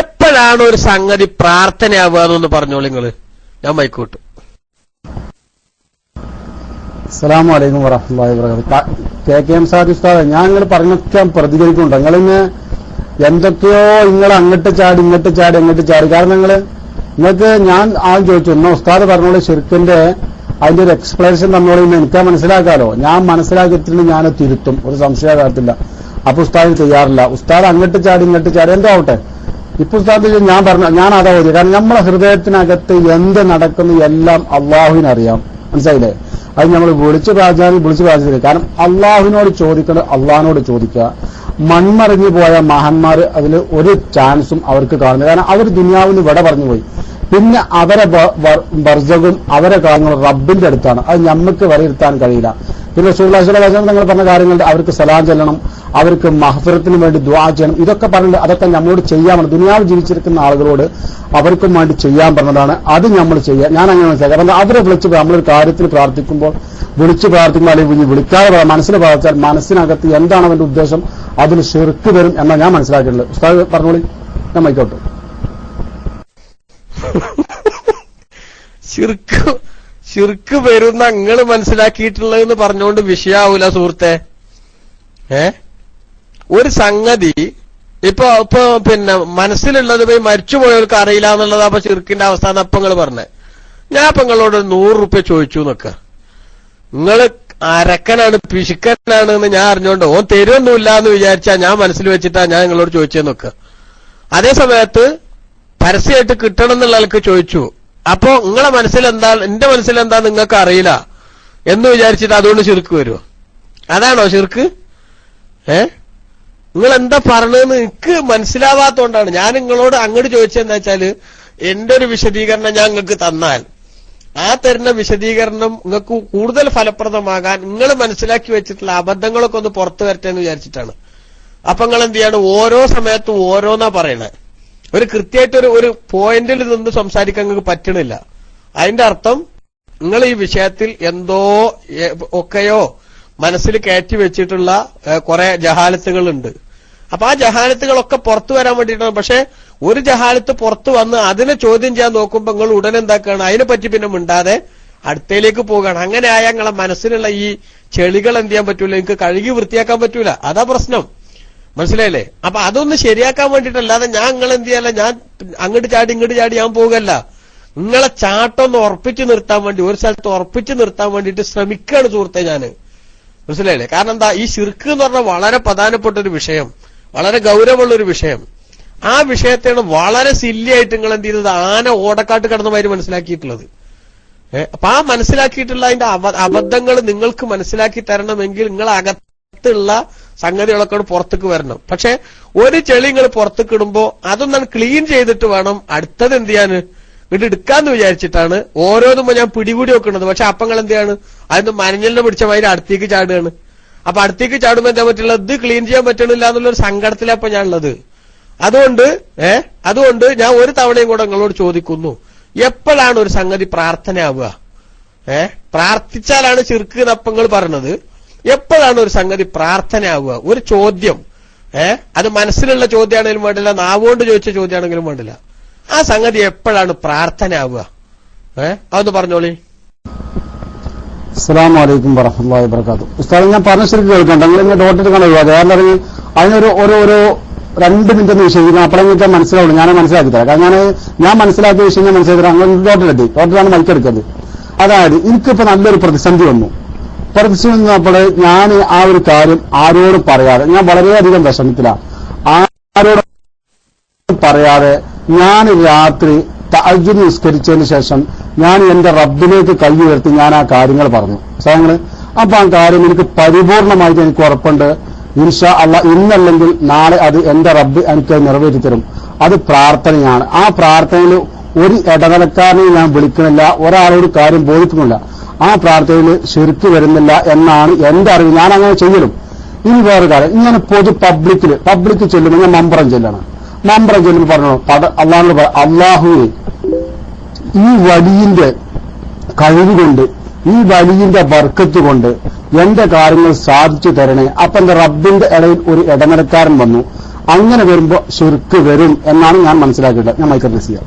എപ്പോഴാണ് ഒരു സംഗതി പ്രാർത്ഥനയാവുക എന്നൊന്ന് പറഞ്ഞോളൂ നിങ്ങള്. ഞാൻ മൈക്കോട്ടു. അസ്സലാമു അലൈക്കും വറഹ്മത്തുള്ളാഹി വബറകാതുഹു. KKM സാദി ഉസ്താദ്, ഞാൻ നിങ്ങൾ പറഞ്ഞൊക്കെ പ്രതികരിക്കുന്നുണ്ട്. നിങ്ങളിന്ന് എന്തൊക്കെയോ നിങ്ങൾ അങ്ങോട്ട് ചാടി ഇങ്ങോട്ട് ചാടി അങ്ങോട്ട് ചാടി. കാരണം നിങ്ങൾക്ക് ഞാൻ ആദ്യം ചോദിച്ചു, എന്നാ ഉസ്താദ് പറഞ്ഞോളൂ ശിർക്കിന്റെ അതിന്റെ ഒരു എക്സ്പ്ലനേഷൻ തന്നോളിന്ന് എനിക്ക് മനസ്സിലാക്കാലോ. ഞാൻ മനസ്സിലാക്കിയിട്ടുണ്ട്, ഞാൻ തിരുത്തും, ഒരു സംശയ കാര്യത്തില്ല. അപ്പൊ ഉസ്താദ് തയ്യാറില്ല. ഉസ്താദ് അങ്ങോട്ട് ചാടി ഇങ്ങോട്ട് ചാടി എന്തോ ആവട്ടെ. ഇപ്പൊ ഉസ്താദ് ഞാൻ അതാ ഓതി. കാരണം നമ്മളെ ഹൃദയത്തിനകത്ത് എന്ത് നടക്കുന്നു എല്ലാം അള്ളാഹുവിനറിയാം. മനസ്സിലായില്ലേ? അത് നമ്മൾ വിളിച്ചു പ്രാർത്ഥിച്ചില്ല. കാരണം അള്ളാഹുവിനോട് ചോദിക്കണം, അള്ളാഹിനോട് ചോദിക്കുക. മൺമറിഞ്ഞു പോയ മഹാന്മാർ അതിൽ ഒരു ചാൻസും അവർക്ക് കാണുന്നില്ല. കാരണം അവർ ദുനിയാവിന് വിട പറഞ്ഞു പോയി. പിന്നെ അവരെ ബർസഖും അവരെ കാര്യങ്ങളും റബ്ബിന്റെ അടുത്താണ്. അത് നമുക്ക് വിലയിരുത്താൻ കഴിയില്ല. പിന്നെ റസൂലുള്ളാഹി സ്വല്ലല്ലാഹു അലൈഹി വസല്ലം തങ്ങൾ പറഞ്ഞ കാര്യങ്ങളുണ്ട്. അവർക്ക് സലാം ചെല്ലണം, അവർക്ക് മഹ്ഫിറത്തിന് വേണ്ടി ദുആ ചെയ്യണം. ഇതൊക്കെ പറഞ്ഞിട്ട് അതൊക്കെ നമ്മളോട് ചെയ്യാൻ ദുനിയാവ് ജീവിച്ചിരിക്കുന്ന ആളുകളോട് അവർക്കും വേണ്ടി ചെയ്യാൻ പറഞ്ഞതാണ്. അത് നമ്മൾ ചെയ്യാം. ഞാൻ അങ്ങനെ മനസ്സിലാക്കാം. കാരണം അവരെ വിളിച്ച് നമ്മളൊരു കാര്യത്തിൽ പ്രാർത്ഥിക്കുമ്പോൾ വിളിച്ച് പ്രാർത്ഥിക്കുമ്പോൾ അല്ലെങ്കിൽ വിളിക്കാതെ മനസ്സിൽ പ്രാർത്ഥിച്ചാൽ മനസ്സിനകത്ത് എന്താണ് അവന്റെ ഉദ്ദേശം അതിന് ശിർക്ക് വരും എന്നാണ് ഞാൻ മനസ്സിലാക്കിയിട്ടുള്ളത്. ഉസ്താദ് പറഞ്ഞോളി, ഞാൻ മൈക്കോട്ടെ. ശിർക്ക് വരുന്ന നിങ്ങൾ മനസ്സിലാക്കിയിട്ടുള്ളതെന്ന് പറഞ്ഞുകൊണ്ട് വിഷയാവൂല സുഹൃത്തെ. ഒരു സംഗതി ഇപ്പൊ പിന്നെ മനസ്സിലുള്ളത് പോയി മരിച്ചുപോയവർക്ക് അറിയില്ല എന്നുള്ളത് അപ്പൊ ചിർക്കിന്റെ അവസ്ഥ അപ്പൊ നിങ്ങൾ പറഞ്ഞേ. ഞാൻ ഇപ്പൊ നിങ്ങളോട് 100 റുപ്യ ചോദിച്ചു എന്നൊക്കെ, നിങ്ങൾ അരക്കനാണ് പിശുക്കനാണ് എന്ന് ഞാൻ അറിഞ്ഞോണ്ട് ഓൻ തരുമൊന്നുമില്ല എന്ന് വിചാരിച്ചാ ഞാൻ മനസ്സിൽ വെച്ചിട്ടാ ഞാൻ നിങ്ങളോട് ചോദിച്ചെന്നൊക്കെ. അതേ സമയത്ത് പരസ്യമായിട്ട് കിട്ടണം എന്നുള്ള ആൾക്ക് ചോദിച്ചു. അപ്പോ നിങ്ങളെ മനസ്സിലെന്താ എന്റെ മനസ്സിലെന്താ നിങ്ങൾക്ക് അറിയില്ല എന്ന് വിചാരിച്ചിട്ട് അതുകൊണ്ട് ശിർക്ക് വരുമോ? അതാണോ ശിർക്ക്? നിങ്ങൾ എന്താ പറഞ്ഞതെന്ന് എനിക്ക് മനസ്സിലാവാത്തോണ്ടാണ് ഞാൻ നിങ്ങളോട് അങ്ങോട്ട് ചോദിച്ചതെന്ന് വെച്ചാല്, എന്റെ ഒരു വിശദീകരണം ഞാൻ നിങ്ങൾക്ക് തന്നാൽ ആ തരുന്ന വിശദീകരണം നിങ്ങൾക്ക് കൂടുതൽ ഫലപ്രദമാകാൻ നിങ്ങൾ മനസ്സിലാക്കി വെച്ചിട്ടുള്ള അബദ്ധങ്ങളൊക്കെ ഒന്ന് പുറത്തു വരട്ടെ എന്ന് വിചാരിച്ചിട്ടാണ്. അപ്പൊ നിങ്ങൾ എന്ത് ചെയ്യാണ്, ഓരോ സമയത്തും ഓരോന്നാ പറയണേ. ഒരു കൃത്യമായിട്ട് ഒരു പോയിന്റിൽ നിന്ന് സംസാരിക്കാൻ നിങ്ങൾക്ക് പറ്റണില്ല. അതിന്റെ അർത്ഥം നിങ്ങൾ ഈ വിഷയത്തിൽ എന്തോ ഒക്കെയോ മനസ്സിൽ കയറ്റി വെച്ചിട്ടുള്ള കുറെ ജഹാലത്തുകളുണ്ട്. അപ്പൊ ആ ജഹാലത്തുകളൊക്കെ പുറത്തു വരാൻ വേണ്ടിയിട്ടാണ്. പക്ഷെ ഒരു ജഹാലത്ത് പുറത്തു വന്ന് അതിനെ ചോദ്യം ചെയ്യാൻ നോക്കുമ്പോ നിങ്ങൾ ഉടനെ എന്താക്കുകയാണ്, അതിനെപ്പറ്റി പിന്നെ മിണ്ടാതെ അടുത്തയിലേക്ക് പോവുകയാണ്. അങ്ങനെ ആയാൽ നിങ്ങളെ മനസ്സിലുള്ള ഈ ചെളികൾ എന്ത് ചെയ്യാൻ പറ്റൂല, നിങ്ങൾക്ക് കഴുകി വൃത്തിയാക്കാൻ പറ്റൂല. അതാ പ്രശ്നം. മനസ്സിലായില്ലേ? അപ്പൊ അതൊന്ന് ശരിയാക്കാൻ വേണ്ടിയിട്ടല്ലാതെ ഞാൻ നിങ്ങൾ എന്ത് ചെയ്യാല്ല, ഞാൻ അങ്ങോട്ട് ചാടി ഇങ്ങോട്ട് ചാടി ഞാൻ പോകല്ല. നിങ്ങളെ ചാട്ടൊന്ന് ഉറപ്പിച്ചു നിർത്താൻ വേണ്ടി, ഒരു സ്ഥലത്ത് ഉറപ്പിച്ചു നിർത്താൻ വേണ്ടിയിട്ട് ശ്രമിക്കുകയാണ് സുഹൃത്തെ ഞാന്. മനസ്സിലായില്ലേ? കാരണം എന്താ, ഈ ശിർക്ക് എന്ന് പറഞ്ഞാൽ വളരെ പ്രധാനപ്പെട്ട ഒരു വിഷയം, വളരെ ഗൗരവമുള്ളൊരു വിഷയം. ആ വിഷയത്തെയാണ് വളരെ സില്ലിയായിട്ട് നിങ്ങൾ എന്ത് ചെയ്തത്, ആന ഓടക്കാട്ട് കിടന്നമാതിരി മനസ്സിലാക്കിയിട്ടുള്ളത്. അപ്പൊ ആ മനസ്സിലാക്കിയിട്ടുള്ള അതിന്റെ അബദ്ധങ്ങൾ നിങ്ങൾക്ക് മനസ്സിലാക്കി തരണമെങ്കിൽ നിങ്ങൾ അകത്തുള്ള സംഗതികളൊക്കെ പുറത്തേക്ക് വരണം. പക്ഷെ ഒരു ചെളി നിങ്ങൾ പുറത്തേക്ക് ഇടുമ്പോ അതൊന്നാണ് ക്ലീൻ ചെയ്തിട്ട് വേണം അടുത്തത് എന്ത് ചെയ്യാന് വീട്ടിൽ എടുക്കാന്ന് വിചാരിച്ചിട്ടാണ് ഓരോന്നും ഞാൻ പിടികൂടി വെക്കുന്നത്. പക്ഷെ അപ്പങ്ങൾ എന്ത് ചെയ്യാണ്, അതിന് മനഞ്ഞലിനെ പിടിച്ച മാതിരി അടുത്തേക്ക് ചാടുകയാണ്. അപ്പൊ അടുത്തേക്ക് ചാടുമ്പോ എന്താ പറ്റില്ല, ഇത് ക്ലീൻ ചെയ്യാൻ പറ്റണില്ല എന്നുള്ളൊരു സങ്കടത്തിലപ്പൊ ഞാൻ ഉള്ളത്. അതുകൊണ്ട് ഞാൻ ഒരു തവണയും കൂടെ നിങ്ങളോട് ചോദിക്കുന്നു, എപ്പോഴാണ് ഒരു സംഗതി പ്രാർത്ഥനയാവുക? പ്രാർത്ഥിച്ചാലാണ് ശിർക്ക് എന്നപ്പങ്ങൾ പറഞ്ഞത്. എപ്പോഴാണ് ഒരു സംഗതി പ്രാർത്ഥനയാവുക? ഒരു ചോദ്യം, അത് മനസ്സിലുള്ള ചോദ്യമാണെങ്കിലും വേണ്ടില്ല, നാവുകൊണ്ട് ചോദിച്ച ചോദ്യമാണെങ്കിലും വേണ്ടില്ല, ആ സംഗതി എപ്പോഴാണ് പ്രാർത്ഥനയാവുക? അതൊന്ന് പറഞ്ഞോളി. അസ്സലാമു അലൈക്കും വറഹ്മത്തുള്ളാഹി വബറകാതുഹു. ഉസ്താദ്, ഞാൻ പറഞ്ഞ ശരിക്കും കേൾക്കണ്ട, നിങ്ങൾ ഇങ്ങനെ ഡോട്ടിട്ട് കാണുക. കാരണം അതിനൊരു ഒരു 2 മിനിറ്റ് ഒന്ന് വിഷയിക്കണം. അപ്പോഴെങ്കിൽ മനസ്സിലാവുള്ളൂ. ഞാൻ മനസ്സിലാക്കി തരാം. കാരണം ഞാൻ മനസ്സിലാക്കിയ വിഷയം ഞാൻ മനസ്സിലാക്കി തരാം. അങ്ങനെ ഡോക്ടറാണ് മൈക്കെടുക്കുന്നത്. അതായത് എനിക്കിപ്പോ നല്ലൊരു പ്രതിസന്ധി വന്നു. പ്രതിസന്ധി വന്നപ്പോൾ ഞാൻ ആ ഒരു കാര്യം ആരോടും പറയാതെ, ഞാൻ വളരെയധികം വിഷമത്തിലാണ്. ആരോടും പറയാതെ ഞാൻ രാത്രി തഹജ്ജുദ് നിസ്കരിച്ചതിന് ശേഷം ഞാൻ എന്റെ റബ്ബിലേക്ക് കൈ ഉയർത്തി ഞാൻ ആ കാര്യങ്ങൾ പറഞ്ഞു. സാധനങ്ങൾ അപ്പൊ ആ കാര്യം എനിക്ക് പരിപൂർണമായിട്ട് എനിക്ക് ഉറപ്പുണ്ട്, ഇൻഷാ അല്ലാഹ് ഇന്നല്ലെങ്കിൽ നാളെ അത് എന്റെ റബ്ബ് എനിക്ക് നിറവേറ്റി തരും. അത് പ്രാർത്ഥനയാണ്. ആ പ്രാർത്ഥനയിൽ ഒരു ഇടനിലക്കാരനെയും ഞാൻ വിളിക്കണില്ല, ഒരാളോട് കാര്യം ബോധിക്കുന്നില്ല. ആ പ്രാർത്ഥനയിൽ ശിർക്ക് വരുന്നില്ല എന്നാണ് എന്റെ അറിവ്. ഞാൻ അങ്ങനെ ചെയ്യലും. ഇനി വേറെ കാര്യം, ഇങ്ങനെ പൊതു പബ്ലിക് ചെല്ലുമ്പോൾ ഞാൻ മമ്പറം ചെല്ലണം. മമ്പറം ചെല്ലുമ്പോൾ പറഞ്ഞു അള്ളാഹുവിനോട് അള്ളാഹുവേ, ഈ വലിയന്റെ കഴിവുകൊണ്ട്, ഈ വലിയന്റെ ബർക്കത്ത് കൊണ്ട് എന്റെ കാര്യങ്ങൾ സാധിച്ചു തരണേ. അപ്പൊ എന്റെ റബ്ബിന്റെ ഇടയിൽ ഒരു ഇടനിലക്കാരൻ വന്നു. അങ്ങനെ വരുമ്പോ ശിർക്ക് വരും എന്നാണ് ഞാൻ മനസ്സിലാക്കിയിട്ട്. ഞാൻ മൈക്കറിന് ചെയ്യാം.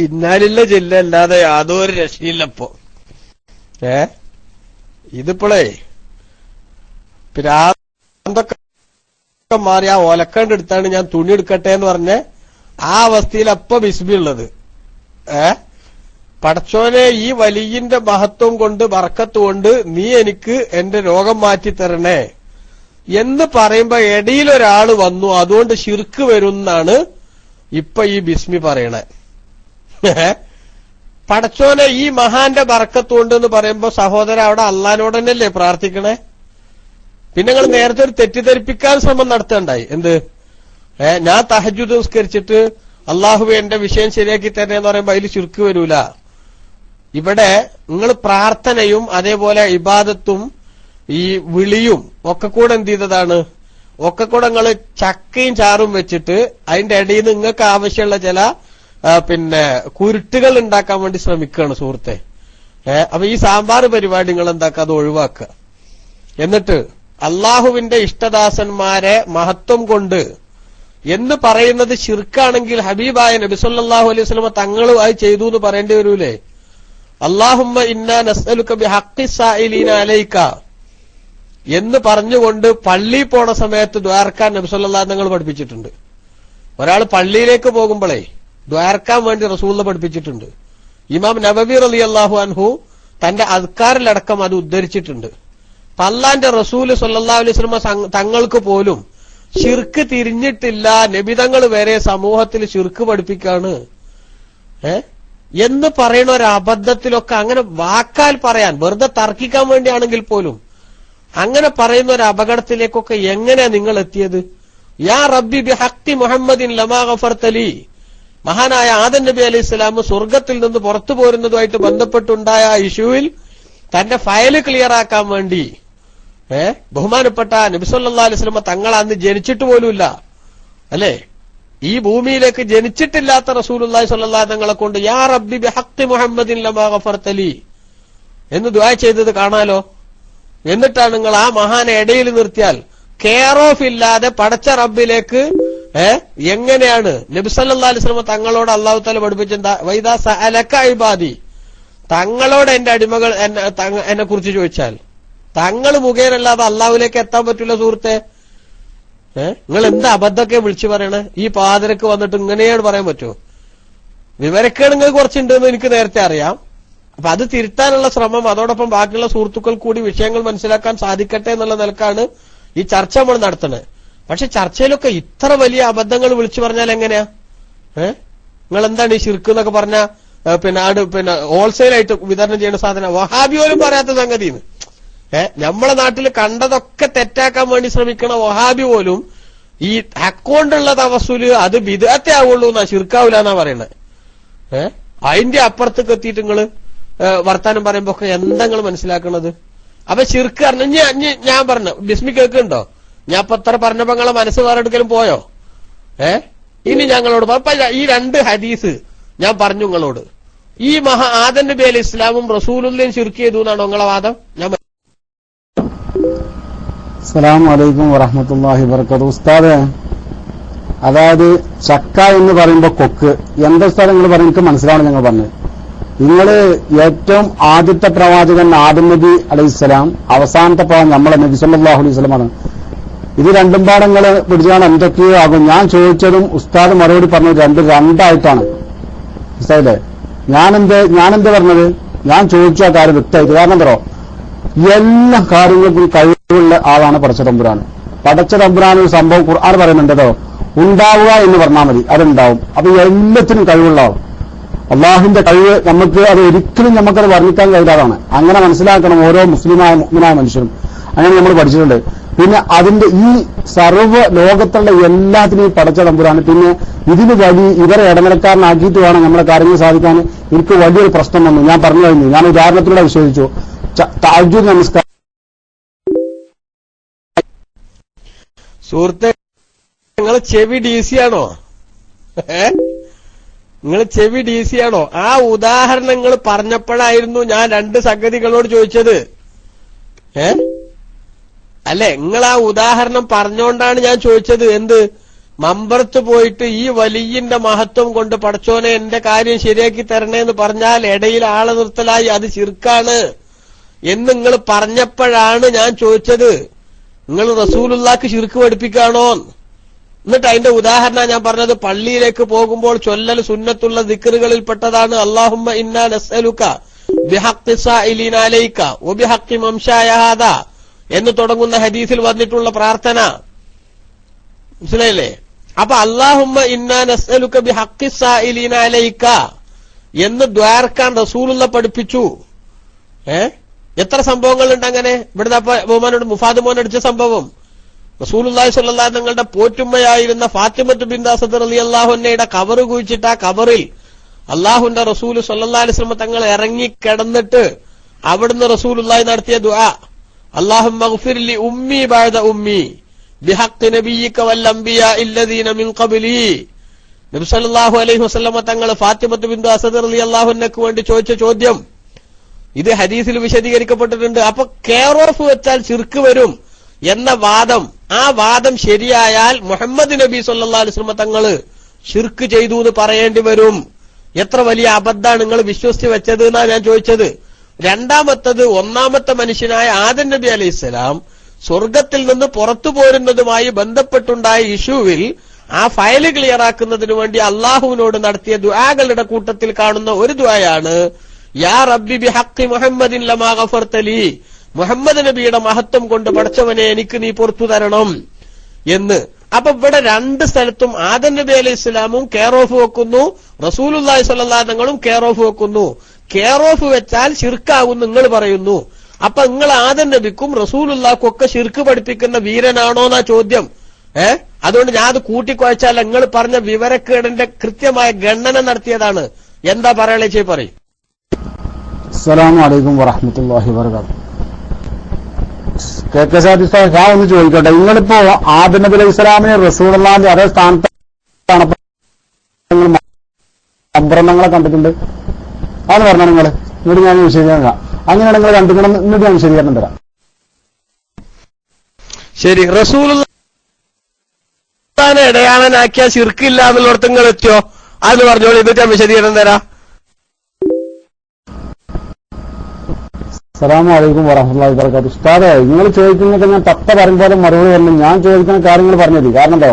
ഇന്നാലില്ല ജില്ലല്ലാതെ യാതൊരു രക്ഷയില്ലപ്പോ. ഇതിപ്പോളേ പിരാന്തൊക്കെ മാറി ആ ഒലക്കണ്ട് എടുത്താണ് ഞാൻ തുണി എടുക്കട്ടെ എന്ന് പറഞ്ഞ് ആ അവസ്ഥയിൽ അപ്പൊ ബിസ്മി ഉള്ളത്. പടച്ചോനെ, ഈ വലിയന്റെ മഹത്വം കൊണ്ട് ബർക്കത്ത് കൊണ്ട് നീ എനിക്ക് എന്റെ രോഗം മാറ്റി തരണേ എന്ന് പറയുമ്പോ ഇടയിലൊരാള് വന്നു, അതുകൊണ്ട് ശിർക്ക് വരുന്നാണ് ഇപ്പൊ ഈ ബിസ്മി പറയണേ. പടച്ചോനെ, ഈ മഹാന്റെ ബർക്കത്ത് കൊണ്ട് എന്ന് പറയുമ്പോ സഹോദര അവിടെ അള്ളാനോട് തന്നെയല്ലേ പ്രാർത്ഥിക്കണേ? പിന്നെ നിങ്ങൾ നേരത്തെ ഒരു തെറ്റിദ്ധരിപ്പിക്കാൻ ശ്രമം നടത്തണ്ടായി. എന്ത്, ഞാൻ തഹജ്ജുദ് നിസ്കരിച്ചിട്ട് അള്ളാഹുവേ എന്റെ വിഷയം ശരിയാക്കി തരണേ എന്ന് പറയുമ്പോ അതിൽ ശിർക്ക് വരൂല. ഇവിടെ നിങ്ങൾ പ്രാർത്ഥനയും അതേപോലെ ഇബാദത്തും ഈ വിളിയും ഒക്കെ കൂടെ എന്ത് ചെയ്തതാണ്, ഒക്കെ കൂടെ നിങ്ങൾ ചക്കയും ചാറും വെച്ചിട്ട് അതിന്റെ ഇടയിൽ നിന്ന് നിങ്ങൾക്ക് ആവശ്യമുള്ള ചില പിന്നെ കുരുട്ടുകൾ ഉണ്ടാക്കാൻ വേണ്ടി ശ്രമിക്കുകയാണ് സുഹൃത്തെ. അപ്പൊ ഈ സാമ്പാർ പരിപാടി നിങ്ങൾ എന്താക്കുക, അത് ഒഴിവാക്കുക. എന്നിട്ട് അള്ളാഹുവിന്റെ ഇഷ്ടദാസന്മാരെ മഹത്വം കൊണ്ട് എന്ന് പറയുന്നത് ശിർക്കാണെങ്കിൽ ഹബീബായ നബി സല്ലല്ലാഹു അലൈഹി വസല്ലം തങ്ങളുമായി ചെയ്തു എന്ന് പറയേണ്ടി വരൂലേ? അല്ലാഹുമ്മ ഇന്നാ നസ്അലുക ബിഹഖ്ഖി സായിലീന അലൈക എന്ന് പറഞ്ഞുകൊണ്ട് പള്ളി പോണ സമയത്ത് ദ്വാരക്കാൻ നബി സല്ലല്ലാഹു അലൈഹി തങ്ങൾ പഠിപ്പിച്ചിട്ടുണ്ട്. ഒരാൾ പള്ളിയിലേക്ക് പോകുമ്പോഴേ ദ്വാരക്കാൻ വേണ്ടി റസൂൽ പഠിപ്പിച്ചിട്ടുണ്ട്. ഇമാം നബവി റളിയല്ലാഹു അൻഹു തന്റെ അദ്കാറിലടക്കം അത് ഉദ്ധരിച്ചിട്ടുണ്ട്. അല്ലാഹുവിന്റെ റസൂൽ സല്ലല്ലാഹു അലൈഹി വസല്ലം തങ്ങൾക്ക് പോലും ശിർക്ക് തിരിഞ്ഞിട്ടില്ല, നബിതങ്ങൾ വരെ സമൂഹത്തിൽ ശിർക്ക് പഠിപ്പിക്കാണ് എന്ന് പറയുന്ന ഒരു അബദ്ധത്തിലൊക്കെ അങ്ങനെ വാക്കാൽ പറയാൻ വെറുതെ തർക്കിക്കാൻ വേണ്ടിയാണെങ്കിൽ പോലും അങ്ങനെ പറയുന്ന ഒരു അപകടത്തിലേക്കൊക്കെ എങ്ങനെയാ നിങ്ങൾ എത്തിയത്? യാ റബ്ബി ബിഹഖ്ഖി മുഹമ്മദിൻ ലമാ ഗഫർതലി, മഹാനായ ആദം നബി അലൈഹി സ്വലാം സ്വർഗത്തിൽ നിന്ന് പുറത്തു പോരുന്നതുമായിട്ട് ബന്ധപ്പെട്ടുണ്ടായ ഇഷ്യൂവിൽ തന്റെ ഫയല് ക്ലിയർ ആക്കാൻ വേണ്ടി ബഹുമാനപ്പെട്ട നബി സല്ലല്ലാഹു അലൈഹി വസല്ലം തങ്ങൾ അന്ന് ജനിച്ചിട്ട് പോലുമില്ല അല്ലെ, ഈ ഭൂമിയിലേക്ക് ജനിച്ചിട്ടില്ലാത്ത റസൂലുള്ളാഹി സ്വല്ലല്ലാഹു അലൈഹി തങ്ങളെ കൊണ്ട് യാ റബ്ബി ബിഹഖ്ഖി മുഹമ്മദിൻ ലമാ ഗഫർതലി എന്ന് ദുആ ചെയ്തത് കാണാലോ. എന്നിട്ടാണ് നിങ്ങൾ ആ മഹാനെ ഇടയിൽ നിർത്തിയാൽ കെയർ ഓഫ് ഇല്ലാതെ പടച്ച റബ്ബിലേക്ക് എങ്ങനെയാണ് നബി സല്ലല്ലാഹു അലൈഹി വസല്ലം തങ്ങളോട് അല്ലാഹു തആല പഠിപ്പിച്ചെന്താ? വൈദാ സഅലക ഇബാദി, തങ്ങളോട് എന്റെ അടിമകൾ എന്നെ കുറിച്ച് ചോദിച്ചാൽ തങ്ങൾ മുഖേനല്ലാതെ അള്ളാഹുലേക്ക് എത്താൻ പറ്റില്ല സുഹൃത്തെ. നിങ്ങൾ എന്താ അബദ്ധമൊക്കെ വിളിച്ചു പറയണേ? ഈ പാതിരക്ക് വന്നിട്ട് ഇങ്ങനെയാണ് പറയാൻ പറ്റുമോ? വിവരക്കേട് നിങ്ങൾ കുറച്ചുണ്ടെന്ന് എനിക്ക് നേരത്തെ അറിയാം. അപ്പൊ അത് തിരുത്താനുള്ള ശ്രമം, അതോടൊപ്പം ബാക്കിയുള്ള സുഹൃത്തുക്കൾ കൂടി വിഷയങ്ങൾ മനസ്സിലാക്കാൻ സാധിക്കട്ടെ എന്നുള്ള നിലക്കാണ് ഈ ചർച്ച നമ്മൾ നടത്തുന്നത്. പക്ഷെ ചർച്ചയിലൊക്കെ ഇത്ര വലിയ അബദ്ധങ്ങൾ വിളിച്ചു പറഞ്ഞാൽ എങ്ങനെയാ? നിങ്ങൾ എന്താണ് ഈ ശിർക്ക് എന്നൊക്കെ പറഞ്ഞ പിന്നെ ഹോൾസെയിലായിട്ട് വിതരണം ചെയ്യുന്ന സാധനം വഹാബി പോലും പറയാത്ത സംഗതിന്ന്. നമ്മളെ നാട്ടിൽ കണ്ടതൊക്കെ തെറ്റാക്കാൻ വേണ്ടി ശ്രമിക്കണ വഹാബി പോലും ഈ അക്കൗണ്ടുള്ള തവസ്സുല് അത് ബിദ്അത്തേ ആവുള്ളൂ എന്നാ, ശിർക്കാവൂല എന്നാ പറയണേ. അതിന്റെ അപ്പുറത്തേക്ക് എത്തിയിട്ട് നിങ്ങള് വർത്താനം പറയുമ്പോ ഒക്കെ എന്താ നിങ്ങൾ മനസ്സിലാക്കണത്? അപ്പൊ ശിർക്ക് പറഞ്ഞ ഞാൻ പറഞ്ഞു ബിസ്മി കേൾക്കുന്നുണ്ടോ? ഞാൻ ഇപ്പൊ എത്ര പറഞ്ഞപ്പോ നിങ്ങളെ മനസ്സ് വേറെടുക്കലും പോയോ? ഇനി ഞങ്ങളോട് ഈ 2 ഹദീസ് ഞാൻ പറഞ്ഞു നിങ്ങളോട്. ഈ ആദം നബി അലൈഹി ഇസ്ലാമും റസൂലുള്ളയും ശിർക്ക് ചെയ്തു എന്നാണോ നിങ്ങളെ വാദം? ഞാൻ അസ്സലാമു അലൈക്കും വറഹ്മത്തുള്ളാഹി വബറകാതുഹു. ഉസ്താദേ, അതായത് ചക്ക എന്ന് പറയുമ്പോ കൊക്ക് എന്താ സ്ഥലം നിങ്ങൾ പറയും? എനിക്ക് മനസ്സിലാവണം ഞങ്ങൾ പറഞ്ഞത്. നിങ്ങള് ഏറ്റവും ആദ്യത്തെ പ്രവാചകൻ ആദം നബി അലൈഹിസ്സലാം, അവസാനത്തെ പ്രവാചകൻ നമ്മളെ നബി സല്ലല്ലാഹു അലൈഹി വസല്ലമാണ്. ഇത് രണ്ടും പാടങ്ങള് പിടിച്ചാണ് എന്തൊക്കെയോ ആകും. ഞാൻ ചോദിച്ചതും ഉസ്താദ് മറുപടി പറഞ്ഞത് രണ്ടായിട്ടാണ്. മനസ്സിലായില്ലേ? ഞാനെന്ത് പറഞ്ഞത്? ഞാൻ ചോദിച്ച ആ കാര്യം വ്യക്തമായിട്ട്. കാരണം എന്തോ, എല്ലാ കാര്യങ്ങൾക്കും കഴിവുള്ള ആളാണ് പടച്ച തമ്പുരാൻ. പടച്ച തമ്പുരാൻ ഒരു സംഭവം ഖുർആൻ പറയുന്നുണ്ടോ, ഉണ്ടാവുക എന്ന് പറഞ്ഞാൽ മതി, അതുണ്ടാവും. അപ്പൊ എല്ലാത്തിനും കഴിവുള്ള ആൾ. അള്ളാഹുവിന്റെ കഴിവ് നമുക്ക് അത് ഒരിക്കലും നമുക്കത് വർണ്ണിക്കാൻ കഴിയാതാണ്. അങ്ങനെ മനസ്സിലാക്കണം ഓരോ മുസ്ലിമായ മുഅ്മിനായ മനുഷ്യരും. അങ്ങനെ നമ്മൾ പഠിച്ചിട്ടുണ്ട്. പിന്നെ അതിന്റെ ഈ സർവ്വ ലോകത്തുള്ള എല്ലാത്തിനെയും പടച്ച തമ്പുരാണ്. പിന്നെ ഇതിന് വഴി ഇവരെ ഇടനിലക്കാരനാക്കിയിട്ട് വേണം നമ്മളെ കാര്യങ്ങൾ സാധിക്കാൻ. എനിക്ക് വലിയൊരു പ്രശ്നം വന്നു, ഞാൻ പറഞ്ഞു കഴിഞ്ഞു. ഞാൻ ഉദാഹരണത്തിലൂടെ വിശ്വസിച്ചു. തഹജ്ജുദ് നമസ്കാരം സുഹൃത്തെ, നിങ്ങൾ ചെവി DC ആണോ? നിങ്ങൾ ചെവി DC ആണോ? ആ ഉദാഹരണങ്ങൾ പറഞ്ഞപ്പോഴായിരുന്നു ഞാൻ 2 സംഗതികളോട് ചോദിച്ചത്. അല്ലെ, നിങ്ങൾ ആ ഉദാഹരണം പറഞ്ഞുകൊണ്ടാണ് ഞാൻ ചോദിച്ചത്. എന്ത്? മമ്പറത്ത് പോയിട്ട് ഈ വലിയന്റെ മഹത്വം കൊണ്ട് പടച്ചോനെ എന്റെ കാര്യം ശരിയാക്കി തരണേ എന്ന് പറഞ്ഞാൽ ഇടയിൽ ആളെ നിർത്തലായി, അത് ശിർക്കാണ് എന്ന് നിങ്ങൾ പറഞ്ഞപ്പോഴാണ് ഞാൻ ചോദിച്ചത്. നിങ്ങൾ റസൂലുള്ളാഹിക്ക് ശിർക്ക് പഠിപ്പിക്കാണോ? എന്നിട്ട് അതിന്റെ ഉദാഹരണം ഞാൻ പറഞ്ഞത് പള്ളിയിലേക്ക് പോകുമ്പോൾ ചൊല്ലൽ സുന്നത്തുള്ള ദിക്റുകളിൽ പെട്ടതാണ്. അല്ലാഹുമ്മ ഇന്നാ നസ്അലുക ബിഹഖ്ഖി സായിലീന അലൈക വബിഹഖ്ഖി മംശായ ഹാദാ എന്ന് തുടങ്ങുന്ന ഹദീസിൽ വന്നിട്ടുള്ള പ്രാർത്ഥന. മനസ്സിലായില്ലേ? അപ്പൊ അല്ലാഹുമ്മ ഇന്നാ നസ്അലുക ബിഹഖ്ഖി സായിലീന അലൈക എന്ന് ദ്വാരക്കാൻ റസൂലുള്ള പഠിപ്പിച്ചു. എത്ര സംഭവങ്ങളുണ്ട് അങ്ങനെ? ഇവിടുന്ന് അപ്പൊ ബഹുമാനോട് മുഫാദ് മോൻ അടിച്ച സംഭവം, റസൂലുള്ളാഹി സ്വല്ലല്ലാഹു അലൈഹി തങ്ങളുടെ പോറ്റുമ്മയായിരുന്ന ഫാത്തിമത്ത് ബിൻത് അസദ് റളിയല്ലാഹു അൻഹയുടെ കബറ് കുഴിച്ചിട്ട് ആ കബറിൽ അല്ലാഹുവിന്റെ റസൂൽ സ്വല്ലല്ലാഹു അലൈഹി വസല്ലം തങ്ങൾ ഇറങ്ങി കിടന്നിട്ട് അവിടുന്ന് റസൂലുള്ളാഹി നടത്തിയ ദുആ, അല്ലാഹുമ്മ ഗ്ഫിർ ലി ഉമ്മി ബഅദ ഉമ്മി ബിഹഖ്ഖി നബിയ്യിക വൽ അംബിയാ അല്ലദീന മിൻ ഖബ്ലി. നബി സല്ലല്ലാഹു അലൈഹി വസല്ലം തങ്ങൾ ഫാത്തിമത്ത് ബിൻത് അസദ് റളിയല്ലാഹു അൻഹയ്ക്ക് വേണ്ടി ചോദിച്ച ചോദ്യം ഇത് ഹദീസിൽ വിശദീകരിക്കപ്പെട്ടിട്ടുണ്ട്. അപ്പൊ കെയർ ഓഫ് വെച്ചാൽ ശിർക്ക് വരും എന്ന വാദം ആ വാദം ശരിയായാൽ മുഹമ്മദ് നബി സല്ലല്ലാഹു അലൈഹി വസല്ലം തങ്ങള് ശിർക്ക് ചെയ്തു എന്ന് പറയേണ്ടി വരും. എത്ര വലിയ അബദ്ധാണ് നിങ്ങൾ വിശ്വസിച്ച് വെച്ചത് എന്നാ ഞാൻ ചോദിച്ചത്. രണ്ടാമത്തത്, ഒന്നാമത്തെ മനുഷ്യനായ ആദം നബി അലൈഹിസ്സലാം സ്വർഗത്തിൽ നിന്ന് പുറത്തു പോരുന്നതുമായി ബന്ധപ്പെട്ടുണ്ടായ ഇഷ്യൂവിൽ ആ ഫയല് ക്ലിയറാക്കുന്നതിനു വേണ്ടി അള്ളാഹുവിനോട് നടത്തിയ ദുആകളുടെ കൂട്ടത്തിൽ കാണുന്ന ഒരു ദുആയാണ് യാ റബ്ബി ബിഹഖി മുഹമ്മദിൻ ലമാ ഗഫർത ലീ, മുഹമ്മദ് നബിയുടെ മഹത്വം കൊണ്ട് പടച്ചവനെ എനിക്ക് നീ പുറത്തു തരണം എന്ന്. അപ്പൊ ഇവിടെ രണ്ട് സ്ഥലത്തും ആദം നബി അലൈഹി സ്വലാമും കെയർ ഓഫ് വെക്കുന്നു, റസൂലുള്ളാഹി സ്വല്ലല്ലാഹു അലൈഹി തങ്ങളും കെയർ ഓഫ് വെക്കുന്നു. കെയർ ഓഫ് വെച്ചാൽ ശിർക്കാകും നിങ്ങൾ പറയുന്നു. അപ്പൊ നിങ്ങൾ ആദം നബിക്കും റസൂലുള്ളാഹിക്കും ഒക്കെ ശിർക്ക് പഠിപ്പിക്കുന്ന വീരനാണോ എന്നാ ചോദ്യം. അതുകൊണ്ട് ഞാൻ അത് കൂട്ടിക്കുഴച്ചാൽ നിങ്ങൾ പറഞ്ഞ വിവരക്കേടിന്റെ കൃത്യമായ ഗണന നടത്തിയതാണ്. എന്താ പറയാളേ ചെയ് പറയും. അസ്സലാമു അലൈക്കും വറഹ്മത്തുള്ളാഹി വബറകാതുഹു. കെ സാദിഖ് സാഹിബ്, ഞാൻ ഒന്ന് ചോദിക്കട്ടെ, നിങ്ങളിപ്പോ ആദം നബി അലൈഹി സ്വലാമിനെ റസൂലുള്ളാഹിന്റെ അതേ സ്ഥാനത്താണ് സംഭരണങ്ങളെ കണ്ടിട്ടുണ്ട്. അതെന്ന് പറഞ്ഞാൽ എന്നിട്ട് ഞാൻ വിശദീകരണം അങ്ങനെ നിങ്ങൾ കണ്ടിക്കണം, എന്നിട്ട് ഞാൻ വിശദീകരണം തരാം. ശരി, റസൂലുള്ളാഹിനെ ഇടയാളനാക്കിയ ശിർക്കില്ല എന്നുള്ളടത്ത് നിങ്ങൾ എത്തിയോ? അത് പറഞ്ഞോളൂ, എന്നിട്ട് ഞാൻ വിശദീകരണം തരാം. അസ്സലാമു അലൈക്കും വറഹ്മത്തുള്ളാഹി വബറകാതുഹു. ഉസ്താദേ, നിങ്ങൾ ചോദിക്കുന്നതൊക്കെ ഞാൻ തത്ത പറയുമ്പോൾ മറുപടി പറഞ്ഞു. ഞാൻ ചോദിക്കുന്ന കാര്യങ്ങൾ പറഞ്ഞത് കാരണം എന്തോ,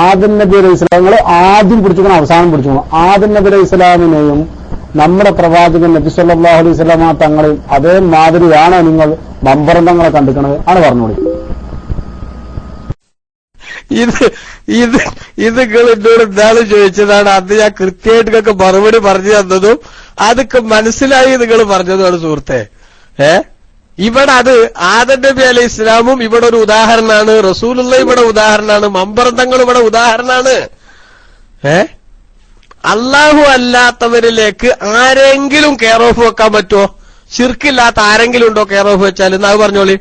ആദം നബി അലൈഹി സ്വലാം നിങ്ങൾ ആദ്യം പിടിച്ചുക്കണം, അവസാനം പിടിച്ചുക്കണം. ആദം നബി അലൈഹി സ്വലാമിനെയും നമ്മുടെ പ്രവാചകൻ നബി സല്ലല്ലാഹു അലൈഹി വസല്ലമ തങ്ങളെയും അതേ മാതിരിയാണ് നിങ്ങൾ മമ്പറന്തങ്ങളെ കണ്ടിക്കണത് ആണ് പറഞ്ഞോളി. ഇത് നിങ്ങൾ എന്നോട് എന്താണ് ചോദിച്ചതാണ്, അത് ഞാൻ കൃത്യമായിട്ടൊക്കെ മറുപടി പറഞ്ഞു തന്നതും അതൊക്കെ മനസ്സിലായി നിങ്ങൾ പറഞ്ഞതുമാണ് സുഹൃത്തെ. ഇവിടെ അത് ആദം നബി അലൈഹി ഇസ്ലാമും ഇവിടെ ഒരു ഉദാഹരണമാണ്, റസൂലുള്ള ഇവിടെ ഉദാഹരണമാണ്, മമ്പറന്തങ്ങൾ ഇവിടെ ഉദാഹരണമാണ്. അള്ളാഹു അല്ലാത്തവരിലേക്ക് ആരെങ്കിലും കെയർ ഓഫ് വെക്കാൻ പറ്റുമോ? ശിർക്കില്ലാത്ത ആരെങ്കിലും ഉണ്ടോ കെയർ ഓഫ് വെച്ചാൽ? എന്നാ പറഞ്ഞോളി.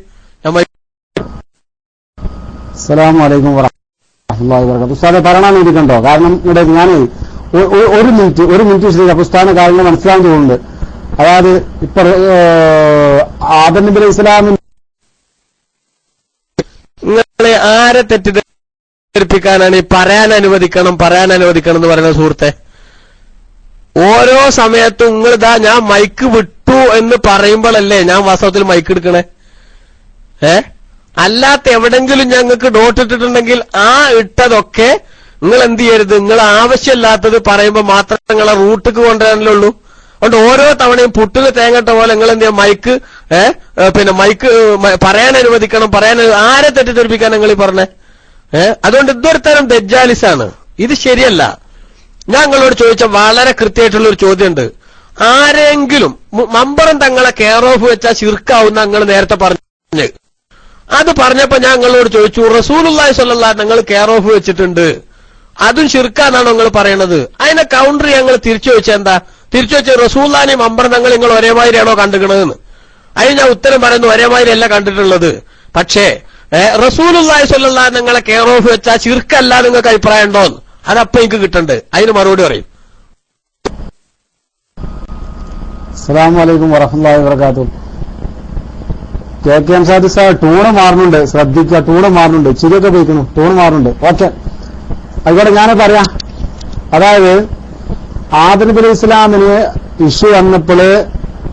അസ്സലാമു അലൈക്കും വറഹ്മത്തുള്ളാഹി വബറകാതുഹു. ഉസ്താദെ പറയണമെന്ന് ഇരിക്കണ്ടോ? കാരണം ഇവിടെ ഞാൻ ഒരു മിനിറ്റ് ശരി പുസ്തകം കാര്യങ്ങൾ മനസ്സിലാകാൻ തോന്നുന്നുണ്ട്. അതായത് ഇപ്പൊ ആദം നബി അലൈഹി ഇസ്ലാമിന് നിങ്ങളെ ആരെ തെറ്റിദ്ധരിപ്പിക്കാനാണ് ഈ പറയാൻ അനുവദിക്കണം എന്ന് പറയുന്ന സുഹൃത്തെ? ഓരോ സമയത്തും നിങ്ങളിതാ ഞാൻ മൈക്ക് വിട്ടു എന്ന് പറയുമ്പോഴല്ലേ ഞാൻ വാസ്തവത്തിൽ മൈക്ക് എടുക്കണേ. അല്ലാത്ത എവിടെങ്കിലും ഞങ്ങൾക്ക് ഡോട്ട് ഇട്ടിട്ടുണ്ടെങ്കിൽ ആ ഇട്ടതൊക്കെ നിങ്ങൾ എന്ത് ചെയ്യരുത്, നിങ്ങൾ ആവശ്യമില്ലാത്തത് പറയുമ്പോൾ മാത്രം നിങ്ങളെ റൂട്ടിക്ക് കൊണ്ടുവരാനല്ലേ ഉള്ളൂ. അതുകൊണ്ട് ഓരോ തവണയും പുട്ടിന് തേങ്ങട്ട പോലെ നിങ്ങൾ എന്ത് ചെയ്യാം, മൈക്ക് മൈക്ക് പറയാൻ അനുവദിക്കണം, ആരെ തെറ്റിദ്ധരിപ്പിക്കാൻ നിങ്ങൾ ഈ പറഞ്ഞേ? അതുകൊണ്ട് ഇതൊരു തരം ദജ്ജാലിസാണ്, ഇത് ശരിയല്ല. ഞാൻ നിങ്ങളോട് ചോദിച്ച വളരെ കൃത്യമായിട്ടുള്ള ഒരു ചോദ്യമുണ്ട്. ആരെങ്കിലും മമ്പറം തങ്ങളെ കെയർ ഓഫ് വെച്ചാൽ ശിർക്കാവുന്ന നിങ്ങൾ നേരത്തെ പറഞ്ഞു. അത് പറഞ്ഞപ്പോ ഞാൻ നിങ്ങളോട് ചോദിച്ചു, റസൂലുള്ളാഹി സ്വല്ലല്ലാഹു അലൈഹി നിങ്ങൾ കെയർ ഓഫ് വെച്ചിട്ടുണ്ട്, അതും ശിർക്കാന്നാണോ നിങ്ങൾ പറയണത്? അതിനെ കൗണ്ടർ ഞങ്ങൾ തിരിച്ചു ചോദിച്ചാൽ എന്താ? തിരിച്ചു വെച്ച റസൂലുള്ളാഹിനെയും മമ്പറം തങ്ങൾ നിങ്ങൾ ഒരേമാതിരിയാണോ കണ്ടുകണതെന്ന്. അതിന് ഞാൻ ഉത്തരം പറയുന്നു, ഒരേമാതിരി അല്ല കണ്ടിട്ടുള്ളത്. പക്ഷേ റസൂലുള്ളാഹി സ്വല്ലല്ലാഹു അലൈഹി നിങ്ങളെ കെയർ ഓഫ് വെച്ചാൽ ശിർക്കല്ല നിങ്ങൾക്ക് അഭിപ്രായം ഉണ്ടോന്ന് അതപ്പോ എനിക്ക് കിട്ടണ്ട്. അതിന് മറുപടി പറയും. അസ്സലാമു അലൈക്കും വറഹ്മത്തുള്ളാഹി വബറകാതുഹു. K M Sadiq sir tone മാറുന്നുണ്ട്, ശ്രദ്ധിക്കുക, ടൂണ് മാറുന്നുണ്ട്, ചിരിയൊക്കെ പോയിക്കുന്നു, ടൂണ് മാറുന്നുണ്ട്. ഓക്കെ, അതുകൊണ്ട് ഞാൻ പറയാം. അതായത് ആദം നബി അലൈഹി ഇസ്ലാമിന് ഇഷ്യൂ വന്നപ്പോൾ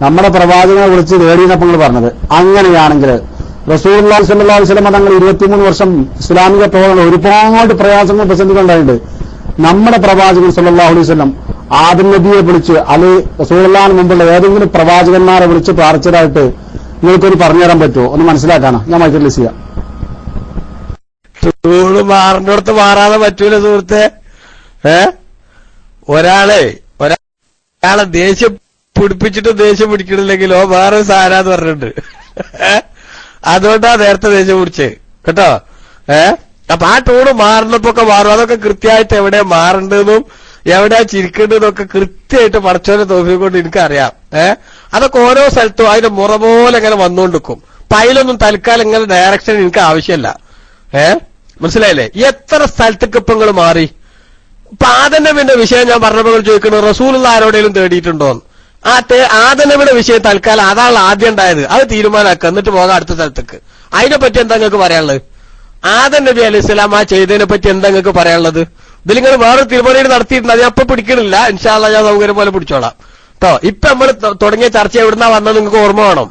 നമ്മുടെ പ്രവാചകനെ വിളിച്ച് നേടിയപ്പോൾ നിങ്ങൾ പറഞ്ഞത് അങ്ങനെയാണെങ്കിൽ റസൂലുള്ളാഹി സ്വല്ലല്ലാഹു അലൈഹി വസല്ലം തങ്ങൾ 23 വർഷം ഇസ്ലാമിക പ്രവർത്തനം ഒരുപാട് പ്രയാസങ്ങൾ പ്രതിസന്ധികളുണ്ടായിട്ടുണ്ട്. നമ്മുടെ പ്രവാചകൻ സ്വല്ലല്ലാഹു അലൈഹി വസല്ലം ആദം നബിയെ വിളിച്ച് റസൂലുള്ളാഹിന് മുമ്പുള്ള ഏതെങ്കിലും പ്രവാചകന്മാരെ വിളിച്ച് പ്രാർത്ഥിച്ചതായിട്ട് നിങ്ങൾക്കൊരു പറഞ്ഞുതരാൻ പറ്റുമോ? ഒന്ന് മനസ്സിലാക്കാനാ ഞാൻ മൈക്കിൽ ചെയ്യാം. ടൂണ് മാറിനോടത്ത് മാറാതെ പറ്റൂല സുഹൃത്തെ. ഒരാളെ ദേഷ്യം പിടിപ്പിച്ചിട്ട് ദേഷ്യം പിടിക്കണില്ലെങ്കിലോ വേറെ സാരാന്ന് പറഞ്ഞിട്ടുണ്ട്. അതുകൊണ്ടാ നേരത്തെ ദേഷ്യം പിടിച്ചേ കേട്ടോ. അപ്പൊ ആ ടൂണ് മാറുന്നപ്പൊക്കെ മാറും. അതൊക്കെ കൃത്യമായിട്ട് എവിടെ മാറേണ്ടതെന്നും എവിടെയാ ചിരിക്കേണ്ടതെന്നൊക്കെ കൃത്യമായിട്ട് പടച്ചോനെ തോഫീക്ക് കൊണ്ട് എനിക്കറിയാം. അതൊക്കെ ഓരോ സ്ഥലത്തും അതിന്റെ മുറ പോലെ ഇങ്ങനെ വന്നുകൊണ്ടിരിക്കും. അപ്പൊ അതിലൊന്നും തൽക്കാലം ഇങ്ങനെ ഡയറക്ഷൻ എനിക്ക് ആവശ്യമല്ല. മനസ്സിലായില്ലേ? എത്ര സ്ഥലത്തേക്ക് ഇപ്പൊ നിങ്ങൾ മാറി. ഇപ്പൊ ആദം നബിയുടെ വിഷയം ഞാൻ പറഞ്ഞപ്പോൾ ചോദിക്കുന്നത് റസൂലുള്ള ആരോടെങ്കിലും തേടിയിട്ടുണ്ടോന്ന്. ആദം നബിയുടെ വിഷയം തൽക്കാലം അതാണ് ആദ്യം ഉണ്ടായത്, അത് തീരുമാനമാക്കുക, എന്നിട്ട് പോകാം അടുത്ത സ്ഥലത്തേക്ക്. അതിനെപ്പറ്റി എന്താ നിങ്ങൾക്ക് പറയാനുള്ളത്? ആദം നബി അലൈഹി സ്വലാം ആ ചെയ്തതിനെ പറ്റി എന്താ നിങ്ങൾക്ക് പറയാനുള്ളത്? ഇതിൽ നിങ്ങൾ വേറെ തിരുമറിയിൽ നടത്തിയിട്ടുണ്ട്, അത് ഞാൻ അപ്പൊ പിടിക്കണില്ല, ഇൻഷാ അല്ലാഹ് ഞാൻ സൗകര്യം പോലെ പിടിച്ചോളാം കേട്ടോ. ഇപ്പൊ നമ്മൾ തുടങ്ങിയ ചർച്ച എവിടുന്നാ വന്നത് നിങ്ങൾക്ക് ഓർമ്മ വേണം.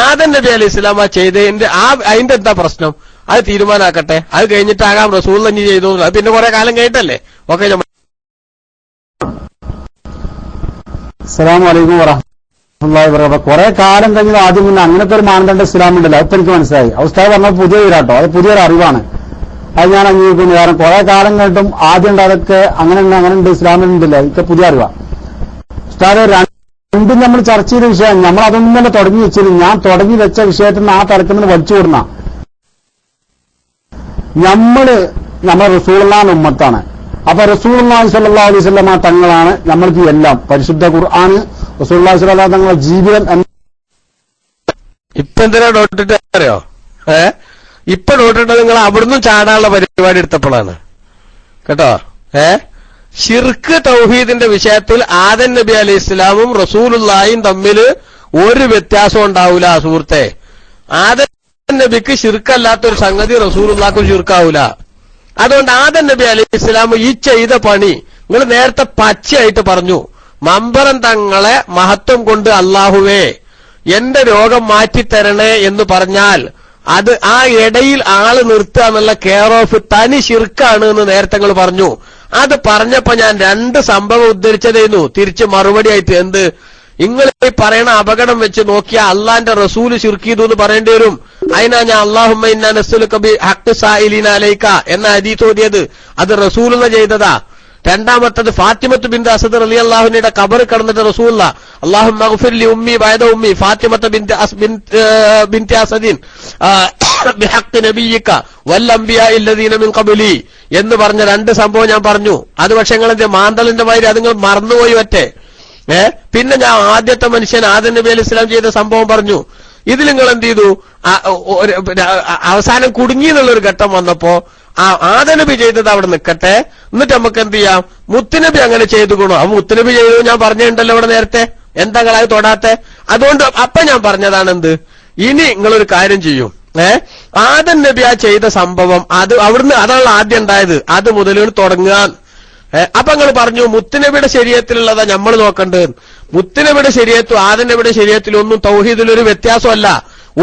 ആദം നബി അലൈഹി സ്വലാം ആ ചെയ്തതിന്റെ അതിന്റെ എന്താ പ്രശ്നം? അത് തീരുമാനാക്കട്ടെ, അത് കഴിഞ്ഞിട്ടാകാം റസൂൽ തന്നെ ചെയ്തു, അത് പിന്നെ കുറെ കാലം കഴിഞ്ഞിട്ടല്ലേ. ഓക്കെ, അസ്സലാമു അലൈക്കും വറഹ്മത്തുള്ളാഹി വബറകാതുഹു. കുറെ കാലം കഴിഞ്ഞത് ആദ്യം മുന്നേ അങ്ങനത്തെ ഒരു മാനദണ്ഡ ഇസ്ലാം ഉണ്ടല്ലോ, അതിപ്പോ എനിക്ക് മനസ്സിലായി. ഉസ്താദ് പറഞ്ഞത് പുതിയ വീരാട്ടോ, അത് പുതിയൊരു അറിവാണ്, അത് ഞാൻ അംഗീകരിക്കുന്നു. കാരണം കുറെ കാലം കഴിഞ്ഞിട്ടും ആദ്യം ഉണ്ട് അതൊക്കെ അങ്ങനെ ഉണ്ട് ഇസ്ലാമിലുണ്ടല്ല, ഇതൊക്കെ പുതിയ അറിവാ. ഉസ്താദ് രണ്ടും നമ്മൾ ചർച്ച ചെയ്ത വിഷയം, നമ്മൾ അതൊന്നും തന്നെ തുടങ്ങി വെച്ചിരുന്നു. ഞാൻ തുടങ്ങി വെച്ച വിഷയത്തിൽ നിന്ന് ആ തലത്തിൽ നിന്ന് വലിച്ചു കൊടുന്ന നമ്മൾ റസൂലുള്ളാഹിന്റെ ഉമ്മത്താണ്. അപ്പൊ റസൂലുള്ളാഹി സ്വല്ലല്ലാഹു അലൈഹി വസല്ലമ തങ്ങളാണ് നമ്മൾക്ക് എല്ലാം. പരിശുദ്ധ ഖുർആൻ, റസൂലുള്ളാഹി സ്വല്ലല്ലാഹു അലൈഹി വസല്ലം തങ്ങളുടെ ജീവിതം. ഇപ്പൊ എന്തിനാ ഡോട്ടിട്ട് അറിയോ? ഇപ്പൊ ഡോട്ടിട്ട് നിങ്ങൾ അവിടുന്ന് ചാടാനുള്ള പരിപാടി എടുത്തപ്പോഴാണ് കേട്ടോ. ശിർക്ക് തൗഹീദിന്റെ വിഷയത്തിൽ ആദം നബി അലൈഹി ഇസ്ലാമും റസൂലുള്ളാഹിയും തമ്മിൽ ഒരു വ്യത്യാസം ഉണ്ടാവൂല സുഹൃത്തെ. ആദം നബിക്ക് ശിർക്കല്ലാത്തൊരു സംഗതി റസൂലുള്ളാഹിക്കും ശിർക്കാവൂല. അതുകൊണ്ട് ആദം നബി അലൈഹി ഇസ്ലാം ഈ ചെയ്ത പണി നിങ്ങൾ നേരത്തെ പച്ചയായിട്ട് പറഞ്ഞു. മമ്പറം തങ്ങളെ മഹത്വം കൊണ്ട് അല്ലാഹുവേ എന്റെ രോഗം മാറ്റിത്തരണേ എന്ന് പറഞ്ഞാൽ അത് ആ ഇടയിൽ ആള് നിർത്തുക എന്നുള്ള കെയർ ഓഫ് തനി ശിർക്കാണ് എന്ന് നേരത്തെ നിങ്ങൾ പറഞ്ഞു. അത് പറഞ്ഞപ്പോ ഞാൻ രണ്ട് സംഭവം ഉദ്ധരിച്ചതായിരുന്നു തിരിച്ച് മറുപടി ആയിട്ട്. എന്ത്? നിങ്ങൾ ഈ പറയണ അപകടം വെച്ച് നോക്കിയാൽ അള്ളാന്റെ റസൂല് ശിർക്ക് ചെയ്തു എന്ന് പറയേണ്ടി വരും. അതിനാ ഞാൻ അല്ലാഹുമ്മ ഇന്നാ നസ്അലുക ബി ഹഖ് സായിലിന അലൈക എന്ന ഹദീസ് ഓതിയത്. അത് റസൂലുള്ള ചെയ്തതാ. രണ്ടാമത്തത് ഫാത്തിമത്ത് ബിൻത് അസദ് റളിയല്ലാഹു അൻഹയുടെ ഖബർ കടന്നിട്ട് റസൂലുള്ള അല്ലാഹുമ്മഗ്ഫിർ ലി ഉമ്മി ബഅദ ഉമ്മി ഫാത്തിമത്ത് ബിൻത് അസദിൻ ബിഹഖ് നബിയിക വൽ അംബിയാഇ അല്ലദീന മിൻ ഖബ്ലി എന്ന് പറഞ്ഞ രണ്ട് സംഭവം ഞാൻ പറഞ്ഞു. അത് പക്ഷെ നിങ്ങൾ എന്ത് മാന്തളിന്റെ മാതിരി അത് നിങ്ങൾ മറന്നുപോയി ഒറ്റേ. പിന്നെ ഞാൻ ആദ്യത്തെ മനുഷ്യൻ ആദം നബി അലൈഹി സ്വലാം ചെയ്ത സംഭവം പറഞ്ഞു. ഇതിൽ നിങ്ങൾ എന്ത് ചെയ്തു? അവസാനം കുടുങ്ങി എന്നുള്ളൊരു ഘട്ടം വന്നപ്പോ ആദം നബി ചെയ്തത് അവിടെ നിൽക്കട്ടെ, എന്നിട്ട് നമുക്ക് എന്ത് ചെയ്യാം? മുത്തുനബി അങ്ങനെ ചെയ്തുകൊള്ളൂ. അപ്പൊ മുത്തുനബി ചെയ്തു ഞാൻ പറഞ്ഞിട്ടുണ്ടല്ലോ ഇവിടെ നേരത്തെ, എന്താ നിങ്ങളത് തൊടാത്തെ? അതുകൊണ്ട് അപ്പൊ ഞാൻ പറഞ്ഞതാണ് എന്ത്, ഇനി നിങ്ങളൊരു കാര്യം ചെയ്യും. ആദം നബി ആ ചെയ്ത സംഭവം അത് അവിടുന്ന് അതാണ് ആദ്യം ഉണ്ടായത്, അത് മുതൽ തുടങ്ങുക. അപ്പൊ നിങ്ങൾ പറഞ്ഞു മുത്തുനബിയുടെ ശരീരത്തിലുള്ളതാ നമ്മൾ നോക്കേണ്ടത്. മുത്തുനബിയുടെ ശരീരത്തും ആദം നബിയുടെ ശരീരത്തിലും ഒന്നും തൗഹീദിലൊരു വ്യത്യാസമല്ല.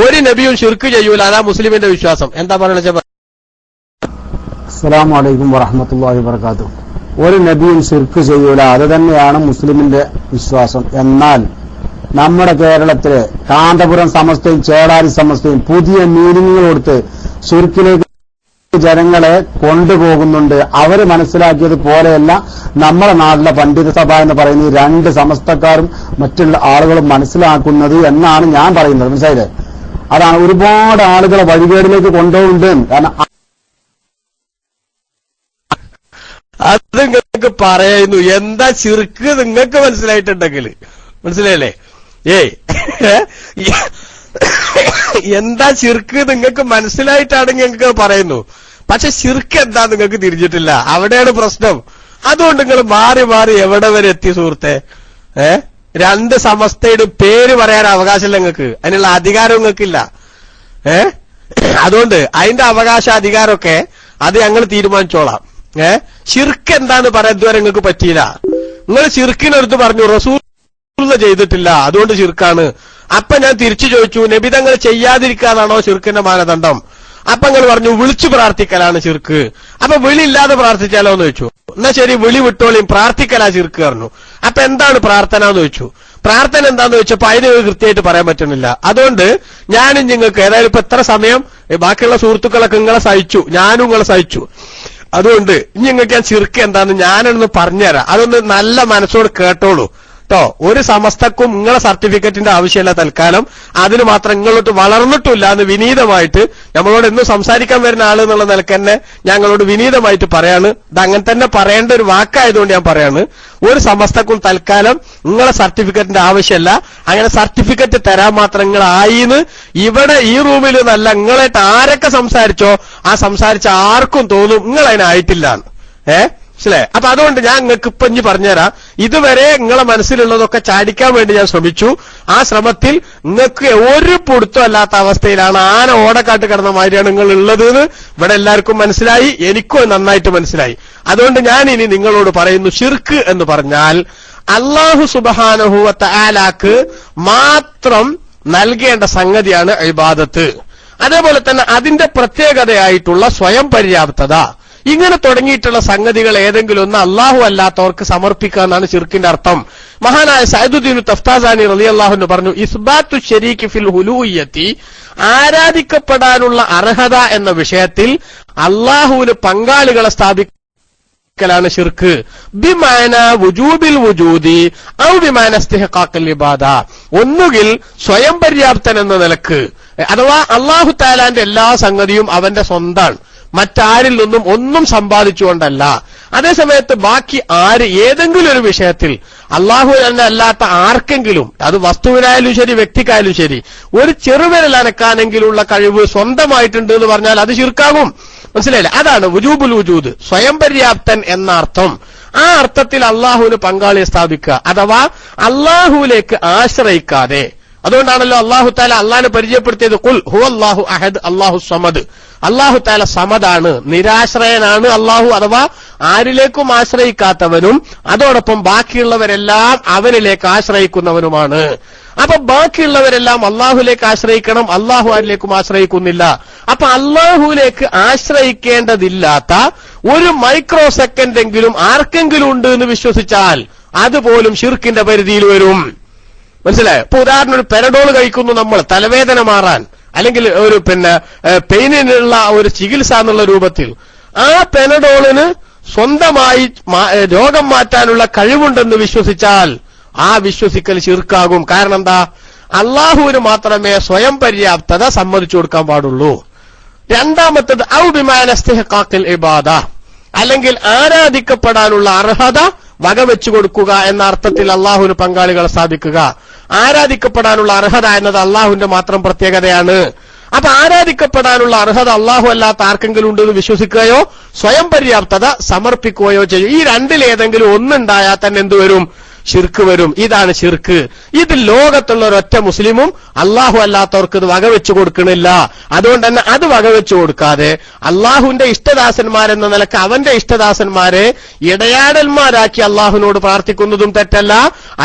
ഒരു നബിയും ശിർക്ക് ചെയ്യൂല, അതാ മുസ്ലിമിന്റെ വിശ്വാസം. എന്താ പറയണ? അസ്സലാമു അലൈക്കും വറഹ്മത്തുള്ളാഹി വബറകാതുഹു. ഒരു നബിയും ശിർക്ക് ചെയ്യൂല, അത് തന്നെയാണ് മുസ്ലിമിന്റെ വിശ്വാസം. എന്നാൽ നമ്മുടെ കേരളത്തിലെ കാന്തപുരം സമസ്തയും ചേളാരി സമസ്തയും പുതിയ മീനിങ്ങുകൾ കൊടുത്ത് ശിർക്കിലേക്ക് ജനങ്ങളെ കൊണ്ടുപോകുന്നുണ്ട്. അവര് മനസ്സിലാക്കിയത് പോലെയല്ല നമ്മുടെ നാട്ടിലെ പണ്ഡിത സഭ എന്ന് പറയുന്ന ഈ രണ്ട് സമസ്തക്കാരും മറ്റുള്ള ആളുകളും മനസ്സിലാക്കുന്നത് എന്നാണ് ഞാൻ പറയുന്നത്. മനസ്സിലായില്ലേ? അതാണ് ഒരുപാട് ആളുകളെ വഴികേടിലേക്ക് കൊണ്ടുപോകുന്നുണ്ട്. കാരണം അത് നിങ്ങൾക്ക് പറയുന്നു എന്താ ശിർക്ക് നിങ്ങൾക്ക് മനസ്സിലായിട്ടുണ്ടെങ്കിൽ മനസ്സിലായല്ലേ? എന്താ ശിർക്ക് നിങ്ങൾക്ക് മനസ്സിലായിട്ടാണെങ്കിൽ നിങ്ങൾക്ക് പറയുന്നു. പക്ഷെ ശിർക്ക് എന്താ നിങ്ങൾക്ക് തിരിഞ്ഞിട്ടില്ല, അവിടെയാണ് പ്രശ്നം. അതുകൊണ്ട് നിങ്ങൾ മാറി മാറി എവിടെ വരെ എത്തി സുഹൃത്തെ? രണ്ട് സമസ്തയുടെ പേര് പറയാൻ അവകാശമില്ല നിങ്ങൾക്ക്, അതിനുള്ള അധികാരം നിങ്ങൾക്കില്ല. അതുകൊണ്ട് അതിന്റെ അവകാശ അധികാരമൊക്കെ അത് ഞങ്ങൾ തീരുമാനിച്ചോളാം. ശിർക്ക് എന്താന്ന് പറയാൻ ഇതുവരെ നിങ്ങൾക്ക് പറ്റിയില്ല. നിങ്ങൾ ശിർക്കിനടുത്ത് പറഞ്ഞു റസൂൽ ചെയ്തിട്ടില്ല അതുകൊണ്ട് ശിർക്കാണ്. അപ്പൊ ഞാൻ തിരിച്ചു ചോദിച്ചു, നബി തങ്ങൾ ചെയ്യാതിരിക്കാനാണോ ശിർക്കിന്റെ മാനദണ്ഡം? അപ്പൊ നിങ്ങൾ പറഞ്ഞു വിളിച്ചു പ്രാർത്ഥിക്കലാണ് ശിർക്ക്. അപ്പൊ വിളിയില്ലാതെ പ്രാർത്ഥിച്ചാലോ എന്ന് ചോദിച്ചു. എന്നാ ശരി വിളി വിട്ടോളിയും, പ്രാർത്ഥിക്കലാ ശിർക്ക് പറഞ്ഞു. അപ്പൊ എന്താണ് പ്രാർത്ഥന എന്ന് ചോദിച്ചു. പ്രാർത്ഥന എന്താന്ന് ചോദിച്ചപ്പോ അതിന് കൃത്യമായിട്ട് പറയാൻ പറ്റുന്നില്ല. അതുകൊണ്ട് ഞാനും നിങ്ങൾക്ക് ഏതായാലും ഇപ്പൊ എത്ര സമയം ബാക്കിയുള്ള സുഹൃത്തുക്കളൊക്കെ നിങ്ങളെ സഹിച്ചു, ഞാനും നിങ്ങളെ സഹിച്ചു. അതുകൊണ്ട് ഇനി നിങ്ങൾക്ക് ഞാൻ ശിർക്ക് എന്താന്ന് ഞാനൊന്ന് പറഞ്ഞുതരാം. അതൊന്ന് നല്ല മനസ്സോട് കേട്ടോളൂ കേട്ടോ. ഒരു സമസ്തക്കും നിങ്ങളെ സർട്ടിഫിക്കറ്റിന്റെ ആവശ്യമില്ല തൽക്കാലം. അതിന് മാത്രം നിങ്ങളോട്ട് വളർന്നിട്ടില്ല എന്ന് വിനീതമായിട്ട് നമ്മളോട് എന്നും സംസാരിക്കാൻ വരുന്ന ആള് എന്നുള്ള നിലക്ക് തന്നെ ഞങ്ങളോട് വിനീതമായിട്ട് പറയാണ്. ഇത് അങ്ങനെ തന്നെ പറയേണ്ട ഒരു വാക്കായതുകൊണ്ട് ഞാൻ പറയാണ്. ഒരു സമസ്തക്കും തൽക്കാലം നിങ്ങളെ സർട്ടിഫിക്കറ്റിന്റെ ആവശ്യമല്ല. അങ്ങനെ സർട്ടിഫിക്കറ്റ് തരാൻ മാത്രം നിങ്ങളായിന്ന് ഇവിടെ ഈ റൂമിൽ നല്ല നിങ്ങളായിട്ട് ആരൊക്കെ സംസാരിച്ചോ ആ സംസാരിച്ച ആർക്കും തോന്നും നിങ്ങൾ അതിനായിട്ടില്ലാന്ന്. മനസ്സിലായി? അപ്പൊ അതുകൊണ്ട് ഞാൻ നിങ്ങൾക്ക് ഇപ്പൊ ഇനി പറഞ്ഞുതരാം. ഇതുവരെ നിങ്ങളെ മനസ്സിലുള്ളതൊക്കെ ചാടിക്കാൻ വേണ്ടി ഞാൻ ശ്രമിച്ചു. ആ ശ്രമത്തിൽ നിങ്ങൾക്ക് ഒരു പൊടുത്തം അല്ലാത്ത അവസ്ഥയിലാണ്, ആന ഓടക്കാട്ട് കിടന്ന മാതിരിയാണ് നിങ്ങൾ ഉള്ളത് എന്ന് ഇവിടെ എല്ലാവർക്കും മനസ്സിലായി, എനിക്കും നന്നായിട്ട് മനസ്സിലായി. അതുകൊണ്ട് ഞാൻ ഇനി നിങ്ങളോട് പറയുന്നു, ശിർക്ക് എന്ന് പറഞ്ഞാൽ അല്ലാഹു സുബ്ഹാനഹു വ തആലാക്ക് മാത്രം നൽകേണ്ട സംഗതിയാണ് ഇബാദത്ത്. അതേപോലെ തന്നെ അതിന്റെ പ്രത്യേകതയായിട്ടുള്ള സ്വയം പര്യാപ്തത, ഇങ്ങനെ തുടങ്ങിയിട്ടുള്ള സംഗതികൾ ഏതെങ്കിലും ഒന്ന് അല്ലാഹു അല്ലാത്തവർക്ക് സമർപ്പിക്കുക എന്നാണ് ശിർക്കിന്റെ അർത്ഥം. മഹാനായ സൈദുദ്ദീൻ തഫ്താസാനി റളിയല്ലാഹു അൻഹു പറഞ്ഞു, ഇസ്ബാത്തു ശരീകി ഫിൽ ഹുലൂഹിയ്യത്തി, ആരാധിക്കപ്പെടാനുള്ള അർഹത എന്ന വിഷയത്തിൽ അല്ലാഹുവിന് പങ്കാളികളെ സ്ഥാപിക്കലാണ് ശിർക്ക്. ബിമാന വുജൂബിൽ വുജൂദി ഔ ബിമാന ഇസ്തിഹ്ഖാഖിൽ ഇബാദ, ഒന്നുകിൽ സ്വയം പര്യാപ്തൻ എന്ന നിലക്ക്, അഥവാ അല്ലാഹു തആലാന്റെ എല്ലാ സംഗതിയും അവന്റെ സ്വന്താണ്, മറ്റാരിൽ നിന്നും ഒന്നും സമ്പാദിച്ചുകൊണ്ടല്ല. അതേസമയത്ത് ബാക്കി ഏതെങ്കിലും ഒരു വിഷയത്തിൽ അല്ലാഹു തന്നെ അല്ലാത്ത ആർക്കെങ്കിലും, അത് വസ്തുവിനായാലും ശരി വ്യക്തിക്കായാലും ശരി, ഒരു ചെറുവിരൽ അനക്കാനെങ്കിലുള്ള കഴിവ് സ്വന്തമായിട്ടുണ്ട് എന്ന് പറഞ്ഞാൽ അത് ശിർക്കാകും. മനസ്സിലായില്ലേ? അതാണ് വുജൂബുൽ വുജൂദ്, സ്വയം പര്യാപ്തൻ എന്ന അർത്ഥം. ആ അർത്ഥത്തിൽ അല്ലാഹുവിന് പങ്കാളിയെ സ്ഥാപിക്കുക, അഥവാ അല്ലാഹുവിലേക്ക് ആശ്രയിക്കാതെ. അതുകൊണ്ടാണല്ലോ അല്ലാഹു തആല അല്ലാഹുവിനെ പരിചയപ്പെടുത്തിയത്, ഖുൽ ഹുവല്ലാഹു അഹദ് അല്ലാഹു സമദ്, അല്ലാഹു തആല സമദാണ്, നിരാശ്രയനാണ് അല്ലാഹു, അഥവാ ആരിലേക്കും ആശ്രയിക്കാത്തവനും അതോടൊപ്പം ബാക്കിയുള്ളവരെല്ലാം അവനിലേക്ക് ആശ്രയിക്കുന്നവനുമാണ്. അപ്പൊ ബാക്കിയുള്ളവരെല്ലാം അല്ലാഹുലേക്ക് ആശ്രയിക്കണം, അല്ലാഹു ആരിലേക്കും ആശ്രയിക്കുന്നില്ല. അപ്പൊ അല്ലാഹുലേക്ക് ആശ്രയിക്കേണ്ടതില്ലാത്ത ഒരു മൈക്രോ സെക്കൻഡെങ്കിലും ആർക്കെങ്കിലും ഉണ്ട് എന്ന് വിശ്വസിച്ചാൽ അതുപോലും ശിർക്കിന്റെ പരിധിയിൽ വരും. മനസ്സിലായോ? ഇപ്പൊ ഉദാഹരണം, ഒരു പെനഡോൾ കഴിക്കുന്നു നമ്മൾ തലവേദന മാറാൻ, അല്ലെങ്കിൽ ഒരു പെയിനിനുള്ള ഒരു ചികിത്സ എന്നുള്ള രൂപത്തിൽ. ആ പെനഡോളിന് സ്വന്തമായി രോഗം മാറ്റാനുള്ള കഴിവുണ്ടെന്ന് വിശ്വസിച്ചാൽ ആ വിശ്വസിക്കൽ ശിർക്കാകും. കാരണം എന്താ? അല്ലാഹുവിന് മാത്രമേ സ്വയം പര്യാപ്തത സമ്മതിച്ചു കൊടുക്കാൻ പാടുള്ളൂ. രണ്ടാമത്തത് ഔ ബിമാന ഇസ്തിഹ്ഖാഖിൽ ഇബാദ, അല്ലെങ്കിൽ ആരാധിക്കപ്പെടാനുള്ള അർഹത വകവെച്ചു കൊടുക്കുക എന്ന അർത്ഥത്തിൽ അല്ലാഹുവിന് പങ്കാളികളെ സ്ഥാപിക്കുക. ആരാധിക്കപ്പെടാനുള്ള അർഹത എന്നത് അല്ലാഹുവിന്റെ മാത്രം പ്രത്യേകതയാണ്. അപ്പൊ ആരാധിക്കപ്പെടാനുള്ള അർഹത അല്ലാഹു അല്ലാത്ത ആർക്കെങ്കിലും ഉണ്ടെന്ന് വിശ്വസിക്കുകയോ സ്വയം പര്യാപ്തത സമർപ്പിക്കുകയോ ചെയ്യും. ഈ രണ്ടിലേതെങ്കിലും ഒന്നുണ്ടായാൽ തന്നെ എന്തുവരും? ശിർക്ക് വരും. ഇതാണ് ശിർക്ക്. ഇത് ലോകത്തുള്ള ഒരൊറ്റ മുസ്ലിമും അല്ലാഹു അല്ലാത്തവർക്ക് ഇത് വകവെച്ചു കൊടുക്കണില്ല. അതുകൊണ്ട് തന്നെ അത് വകവെച്ചു കൊടുക്കാതെ അല്ലാഹുവിന്റെ ഇഷ്ടദാസന്മാരെന്ന നിലക്ക് അവന്റെ ഇഷ്ടദാസന്മാരെ ഇടയാടന്മാരാക്കി അല്ലാഹുവിനോട് പ്രാർത്ഥിക്കുന്നതും തെറ്റല്ല,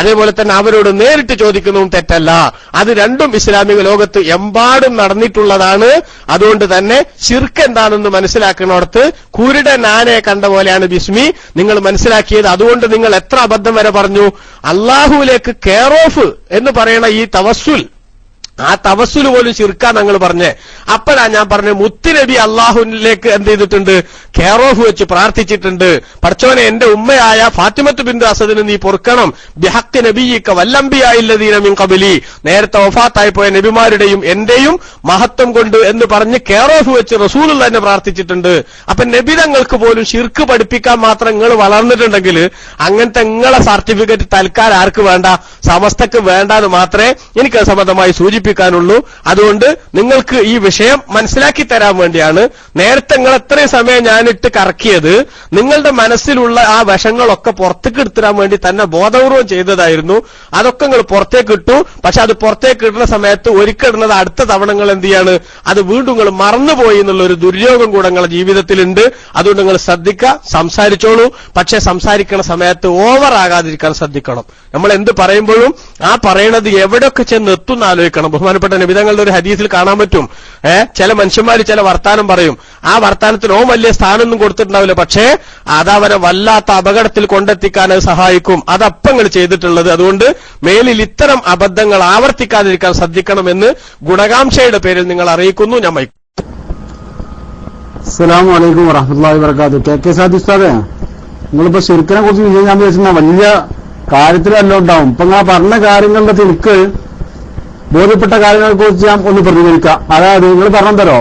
അതേപോലെ തന്നെ അവരോട് നേരിട്ട് ചോദിക്കുന്നതും തെറ്റല്ല. അത് രണ്ടും ഇസ്ലാമിക ലോകത്ത് എമ്പാടും നടന്നിട്ടുള്ളതാണ്. അതുകൊണ്ട് തന്നെ ശിർക്ക് എന്താണെന്ന് മനസ്സിലാക്കുന്നിടത്ത് കുരുടൻ ആനയെ കണ്ട പോലെയാണ് ബിസ്മി നിങ്ങൾ മനസ്സിലാക്കിയത്. അതുകൊണ്ട് നിങ്ങൾ എത്ര അബദ്ധം വരെ പറഞ്ഞു, അല്ലാഹുവിലേക്ക് കെയർ ഓഫ് എന്ന് പറയുന്ന ഈ തവസ്സുൽ, ആ തവസ്സുൽ പോലും ശിർക്കാ ഞങ്ങൾ പറഞ്ഞേ. അപ്പോഴാ ഞാൻ പറഞ്ഞു, മുത്തുനബി അള്ളാഹുവിലേക്ക് എന്ത് ചെയ്തിട്ടുണ്ട്? കെയർ ഓഫ് വെച്ച് പ്രാർത്ഥിച്ചിട്ടുണ്ട്. പഠിച്ചോനെ, എന്റെ ഉമ്മയായ ഫാത്തിമത്ത് ബിന്ത് അസദിന് നീ പൊറുക്കണം, ബിഹഖ് നബിയിക വല്ലംബിയായില്ലദീന മിൻ ഖബലി, നേരത്തെ വഫാത്തായി പോയ നബിമാരുടെയും എന്റെയും മഹത്വം കൊണ്ട് എന്ന് പറഞ്ഞ് കെയർ ഓഫ് വെച്ച് റസൂലുള്ള തന്നെ പ്രാർത്ഥിച്ചിട്ടുണ്ട്. അപ്പൊ നബിതങ്ങൾക്ക് പോലും ശിർക്ക് പഠിപ്പിക്കാൻ മാത്രം നിങ്ങൾ വളർന്നിട്ടുണ്ടെങ്കിൽ അങ്ങനത്തെ നിങ്ങളെ സർട്ടിഫിക്കറ്റ് തൽക്കാലം ആർക്ക് വേണ്ട? സമസ്തക്ക് വേണ്ടാന്ന് മാത്രമേ എനിക്ക് സംബന്ധമായി സൂചിപ്പിക്കാനുള്ളൂ. അതുകൊണ്ട് നിങ്ങൾക്ക് ഈ വിഷയം മനസ്സിലാക്കി തരാൻ വേണ്ടിയാണ് നേരത്തെ നിങ്ങൾ എത്രയും സമയം ഞാനിട്ട് കറക്കിയത്. നിങ്ങളുടെ മനസ്സിലുള്ള ആ വശങ്ങളൊക്കെ പുറത്തേക്ക് എടുത്തിടാൻ വേണ്ടി തന്നെ ബോധപൂർവം ചെയ്തതായിരുന്നു. അതൊക്കെ നിങ്ങൾ പുറത്തേക്ക് ഇട്ടു. പക്ഷെ അത് പുറത്തേക്ക് ഇടുന്ന സമയത്ത് ഒരിക്കലിടുന്നത് അടുത്ത തവണങ്ങൾ എന്ത് ചെയ്യാണ്? അത് വീണ്ടും നിങ്ങൾ മറന്നുപോയി എന്നുള്ള ഒരു ദുര്യോഗം കൂടെ നിങ്ങളുടെ ജീവിതത്തിലുണ്ട്. അതുകൊണ്ട് നിങ്ങൾ ശ്രദ്ധിക്കുക, സംസാരിച്ചോളൂ. പക്ഷെ സംസാരിക്കുന്ന സമയത്ത് ഓവർ ആകാതിരിക്കാൻ ശ്രദ്ധിക്കണം. നമ്മൾ എന്ത് പറയുമ്പോഴും ആ പറയുന്നത് എവിടെയൊക്കെ ചെന്ന് എത്തുന്ന ആലോചിക്കണം. ബഹുമാനപ്പെട്ട നബിതങ്ങളുടെ ഒരു ഹദീസിൽ കാണാൻ പറ്റും, ചില മനുഷ്യന്മാർ ചില വർത്താനം പറയും. ആ വർത്താനത്തിന് വലിയ സ്ഥാനമൊന്നും കൊടുത്തിട്ടുണ്ടാവില്ല, പക്ഷേ അതവനെ വല്ലാത്ത അപകടത്തിൽ കൊണ്ടെത്തിക്കാൻ അത് സഹായിക്കും. അതപ്പങ്ങൾ ചെയ്തിട്ടുള്ളത്. അതുകൊണ്ട് മേലിൽ ഇത്തരം അബദ്ധങ്ങൾ ആവർത്തിക്കാതിരിക്കാൻ ശ്രദ്ധിക്കണമെന്ന് ഗുണകാംക്ഷയുടെ പേരിൽ നിങ്ങൾ അറിയിക്കുന്നു. ഞാൻ അസ്സലാമു അലൈക്കും വറഹ്മത്തുള്ളാഹി വബറകാതുഹു. കെ സാദി ഉസ്താദേ, നിങ്ങളിപ്പോ ശിർക്കിനെ കുറിച്ച് ഞാൻ വിചാരിച്ചാൽ വലിയ കാര്യത്തിലല്ല ഉണ്ടാവും. ഇപ്പൊ ഞാൻ പറഞ്ഞ കാര്യങ്ങളുടെ എനിക്ക് ബോധ്യപ്പെട്ട കാര്യങ്ങളെ കുറിച്ച് ഞാൻ ഒന്ന് പ്രതികരിക്കാം. അതായത് നിങ്ങൾ പറഞ്ഞതരോ,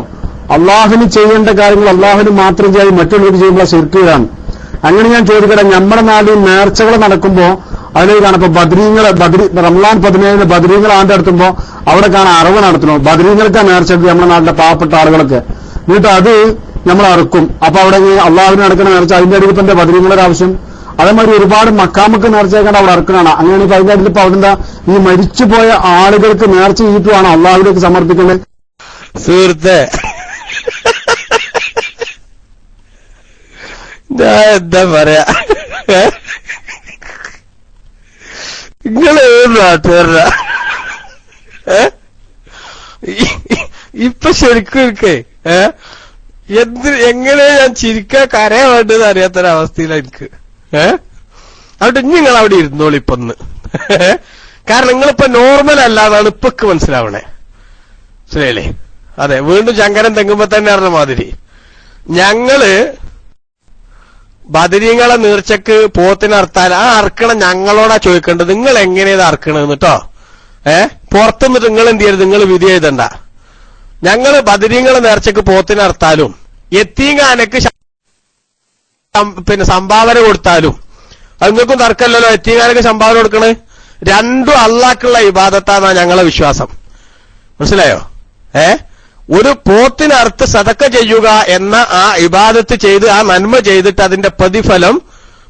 അള്ളാഹുവിന് ചെയ്യേണ്ട കാര്യങ്ങൾ അള്ളാഹുവിന് മാത്രം ചെയ്യാൻ മറ്റുള്ളവർക്ക് ചെയ്യുമ്പോൾ ശിർക്കിലാണ്. അങ്ങനെ ഞാൻ ചോദിക്കട്ടെ, നമ്മുടെ നാട്ടിൽ നേർച്ചകൾ നടക്കുമ്പോ അതിൽ കാണാം, ഇപ്പൊ റംലാൻ 17 ബദ്രീങ്ങൾ ആണ്ട് നടത്തുമ്പോ അവിടെ കാണാൻ അറിവ് നടത്തണോ, ബദ്രീങ്ങൾക്കാ നേർച്ച നമ്മുടെ നാട്ടിലെ പാവപ്പെട്ട ആളുകളൊക്കെ. എന്നിട്ട് അത് നമ്മൾ അറുക്കും. അപ്പൊ അവിടെ അള്ളാഹുവിന് നടക്കണ നേർച്ച, അതിന്റെ അടിയിൽ ഇപ്പൊ എന്റെ ബദരീങ്ങളുടെ ആവശ്യം. അതേമാതിരി ഒരുപാട് മക്കാമക്ക് നേർച്ചയാക്കാണ്ട് അവിടെ അറക്കണാണ്. അങ്ങനെ ഇപ്പൊ അതിന്റെ അടിയിൽ ഇപ്പൊ അവിടെന്താ ഈ മരിച്ചുപോയ ആളുകൾക്ക് നേർച്ച ചെയ്തിട്ടുമാണ് അള്ളാഹുവിലേക്ക് സമർപ്പിക്കേണ്ടത്. സുഹൃത്തെ, ഞാൻ എന്താ പറയാ, നിങ്ങള് നാട്ടുകാരനാ ഇപ്പൊ ശരിക്കും ഇരിക്കേ എങ്ങനെ ഞാൻ ചിരിക്കാൻ കരയാൻ വേണ്ടത് അറിയാത്തൊരവസ്ഥയിലാണ് എനിക്ക്. അവിടെ നിങ്ങൾ അവിടെ ഇരുന്നോളി ഇപ്പൊന്ന്. കാരണം നിങ്ങളിപ്പോ നോർമൽ അല്ലാതാണ് ഇപ്പൊക്ക് മനസ്സിലാവണേ. ശരിയല്ലേ? അതെ, വീണ്ടും ശങ്കരൻ തെങ്ങുമ്പോ തന്നെ അറിഞ്ഞ മാതിരി ഞങ്ങള് ബദരീങ്ങളെ നീർച്ചക്ക് പോത്തിനർത്താൽ ആ അർക്കണം ഞങ്ങളോടാ ചോദിക്കേണ്ടത്, നിങ്ങൾ എങ്ങനെയത് അർക്കണെന്ന് കേട്ടോ. പുറത്തുനിന്നിട്ട് നിങ്ങൾ എന്ത് ചെയ്യരുത്, നിങ്ങൾ വിധി എഴുതണ്ട. ഞങ്ങള് ബദരീങ്ങളെ നേർച്ചക്ക് പോത്തിനർത്താലും യത്തീങ്ങാനക്ക് പിന്നെ സംഭാവന കൊടുത്താലും അത് നിങ്ങൾക്കും തർക്കമല്ലല്ലോ. യത്തീങ്ങാനക്ക് സംഭാവന കൊടുക്കണേ രണ്ടും അള്ളാഹ്ക്കുള്ള ഇബാദത്താന്നാ ഞങ്ങളെ വിശ്വാസം. മനസ്സിലായോ? ഒരു പോത്തിനർത്ത് സദക്ക ചെയ്യുക എന്ന ആ ഇബാദത്ത് ചെയ്ത് ആ നന്മ ചെയ്തിട്ട് അതിന്റെ പ്രതിഫലം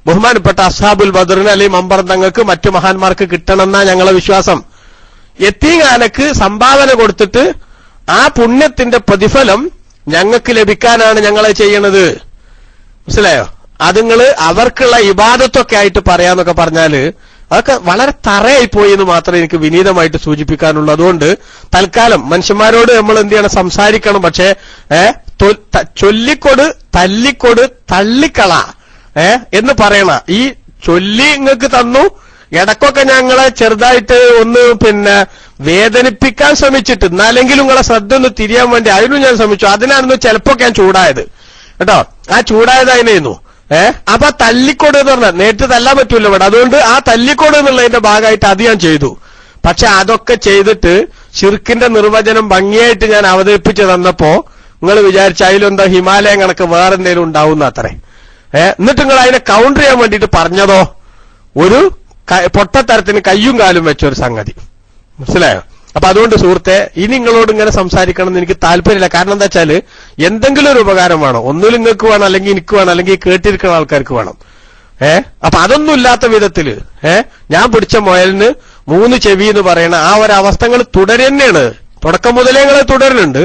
ബഹുമാനപ്പെട്ട അസ്ഹാബുൽ ബദറിന് അല്ലെങ്കിൽ മമ്പർദങ്ങൾക്ക് മറ്റു മഹാന്മാർക്ക് കിട്ടണമെന്നാ ഞങ്ങളെ വിശ്വാസം. യത്തീങ്ങാനക്ക് സംഭാവന കൊടുത്തിട്ട് ആ പുണ്യത്തിന്റെ പ്രതിഫലം ഞങ്ങൾക്ക് ലഭിക്കാനാണ് ഞങ്ങളെ ചെയ്യണത്. മനസ്സിലായോ? അതുങ്ങള് അവർക്കുള്ള ഇബാദത്തൊക്കെ ആയിട്ട് പറയാന്നൊക്കെ പറഞ്ഞാല് അതൊക്കെ വളരെ തറയായിപ്പോയി എന്ന് മാത്രമേ എനിക്ക് വിനീതമായിട്ട് സൂചിപ്പിക്കാനുള്ളൂ. അതുകൊണ്ട് തൽക്കാലം മനുഷ്യന്മാരോട് നമ്മൾ എന്ത് ചെയ്യണം, സംസാരിക്കണം. പക്ഷേ ചൊല്ലിക്കൊട് തല്ലിക്കൊട് തള്ളിക്കള എന്ന് പറയണ ഈ ചൊല്ലി നിങ്ങൾക്ക് തന്നു. ഇടക്കൊക്കെ ഞങ്ങളെ ചെറുതായിട്ട് ഒന്ന് പിന്നെ വേദനിപ്പിക്കാൻ ശ്രമിച്ചിട്ട് എന്നാലെങ്കിലും നിങ്ങളെ ശ്രദ്ധ ഒന്ന് തിരിയാൻ വേണ്ടി അതിനും ഞാൻ ശ്രമിച്ചു. അതിനായിരുന്നു ചിലപ്പോ ഞാൻ ചൂടായത് കേട്ടോ. ആ ചൂടായത് അതിനായിരുന്നു. അപ്പൊ തല്ലിക്കോട് എന്ന് പറഞ്ഞാൽ നേരിട്ട് തല്ലാൻ പറ്റൂല്ലോ ഇവിടെ. അതുകൊണ്ട് ആ തല്ലിക്കോട് എന്നുള്ളതിന്റെ ഭാഗമായിട്ട് അത് ഞാൻ ചെയ്തു. പക്ഷെ അതൊക്കെ ചെയ്തിട്ട് ശിർക്കിന്റെ നിർവചനം ഭംഗിയായിട്ട് ഞാൻ അവതരിപ്പിച്ചു തന്നപ്പോ നിങ്ങൾ വിചാരിച്ച അതിലെന്താ ഹിമാലയം കണക്ക് വേറെ എന്തെങ്കിലും ഉണ്ടാവുന്ന അത്രേ. എന്നിട്ട് നിങ്ങൾ അതിനെ കൗണ്ടർ ചെയ്യാൻ വേണ്ടിയിട്ട് പറഞ്ഞതോ ഒരു പൊട്ടത്തരത്തിന് കയ്യും കാലും വെച്ചൊരു സംഗതി. മനസ്സിലായോ? അപ്പൊ അതുകൊണ്ട് സുഹൃത്തെ, ഇനി നിങ്ങളോട് ഇങ്ങനെ സംസാരിക്കണം എന്ന് എനിക്ക് താല്പര്യമില്ല. കാരണം എന്താ വെച്ചാല് എന്തെങ്കിലും ഒരു ഉപകാരം വേണം. ഒന്നുകിൽ നിങ്ങൾക്ക് വേണം, അല്ലെങ്കിൽ എനിക്ക് വേണം, അല്ലെങ്കിൽ കേട്ടിരിക്കുന്ന ആൾക്കാർക്ക് വേണം. അപ്പൊ അതൊന്നും ഇല്ലാത്ത വിധത്തില് ഞാൻ പിടിച്ച മുയലിന് 3 ചെവി എന്ന് പറയുന്ന ആ ഒരവസ്ഥകൾ തുടരുന്നതാണ്. തുടക്കം മുതലേ നിങ്ങൾ തുടരുന്നുണ്ട്.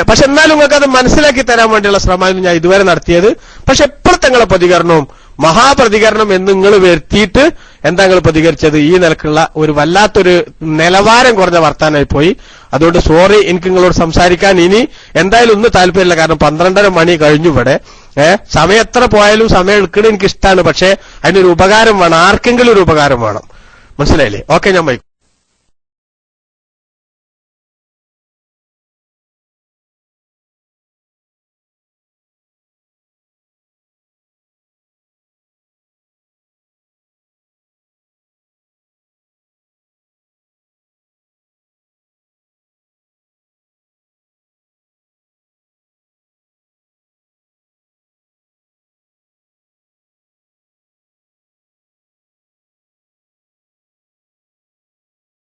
പക്ഷെ എന്നാലും നിങ്ങൾക്ക് അത് മനസ്സിലാക്കി തരാൻ വേണ്ടിയുള്ള ശ്രമമായിരുന്നു ഞാൻ ഇതുവരെ നടത്തിയത്. പക്ഷെ എപ്പോഴത്തെ നിങ്ങളെ പ്രതികരണവും മഹാപ്രതികരണം എന്ന് നിങ്ങൾ വരുത്തിയിട്ട് എന്താ നിങ്ങൾ പ്രതികരിച്ചത്? ഈ നിലക്കുള്ള ഒരു വല്ലാത്തൊരു നിലവാരം കുറഞ്ഞ വർത്താനായി പോയി. അതുകൊണ്ട് സോറി, എനിക്ക് നിങ്ങളോട് സംസാരിക്കാൻ ഇനി എന്തായാലും ഒന്നും താല്പര്യമില്ല. കാരണം 12:30 മണി കഴിഞ്ഞു ഇവിടെ. സമയം എത്ര പോയാലും സമയം എടുക്കണത് എനിക്ക് ഇഷ്ടമാണ്. പക്ഷെ അതിനൊരു ഉപകാരം വേണം, ആർക്കെങ്കിലും ഒരു ഉപകാരം വേണം. മനസ്സിലായില്ലേ? ഓക്കെ, ഞാൻ വൈകും.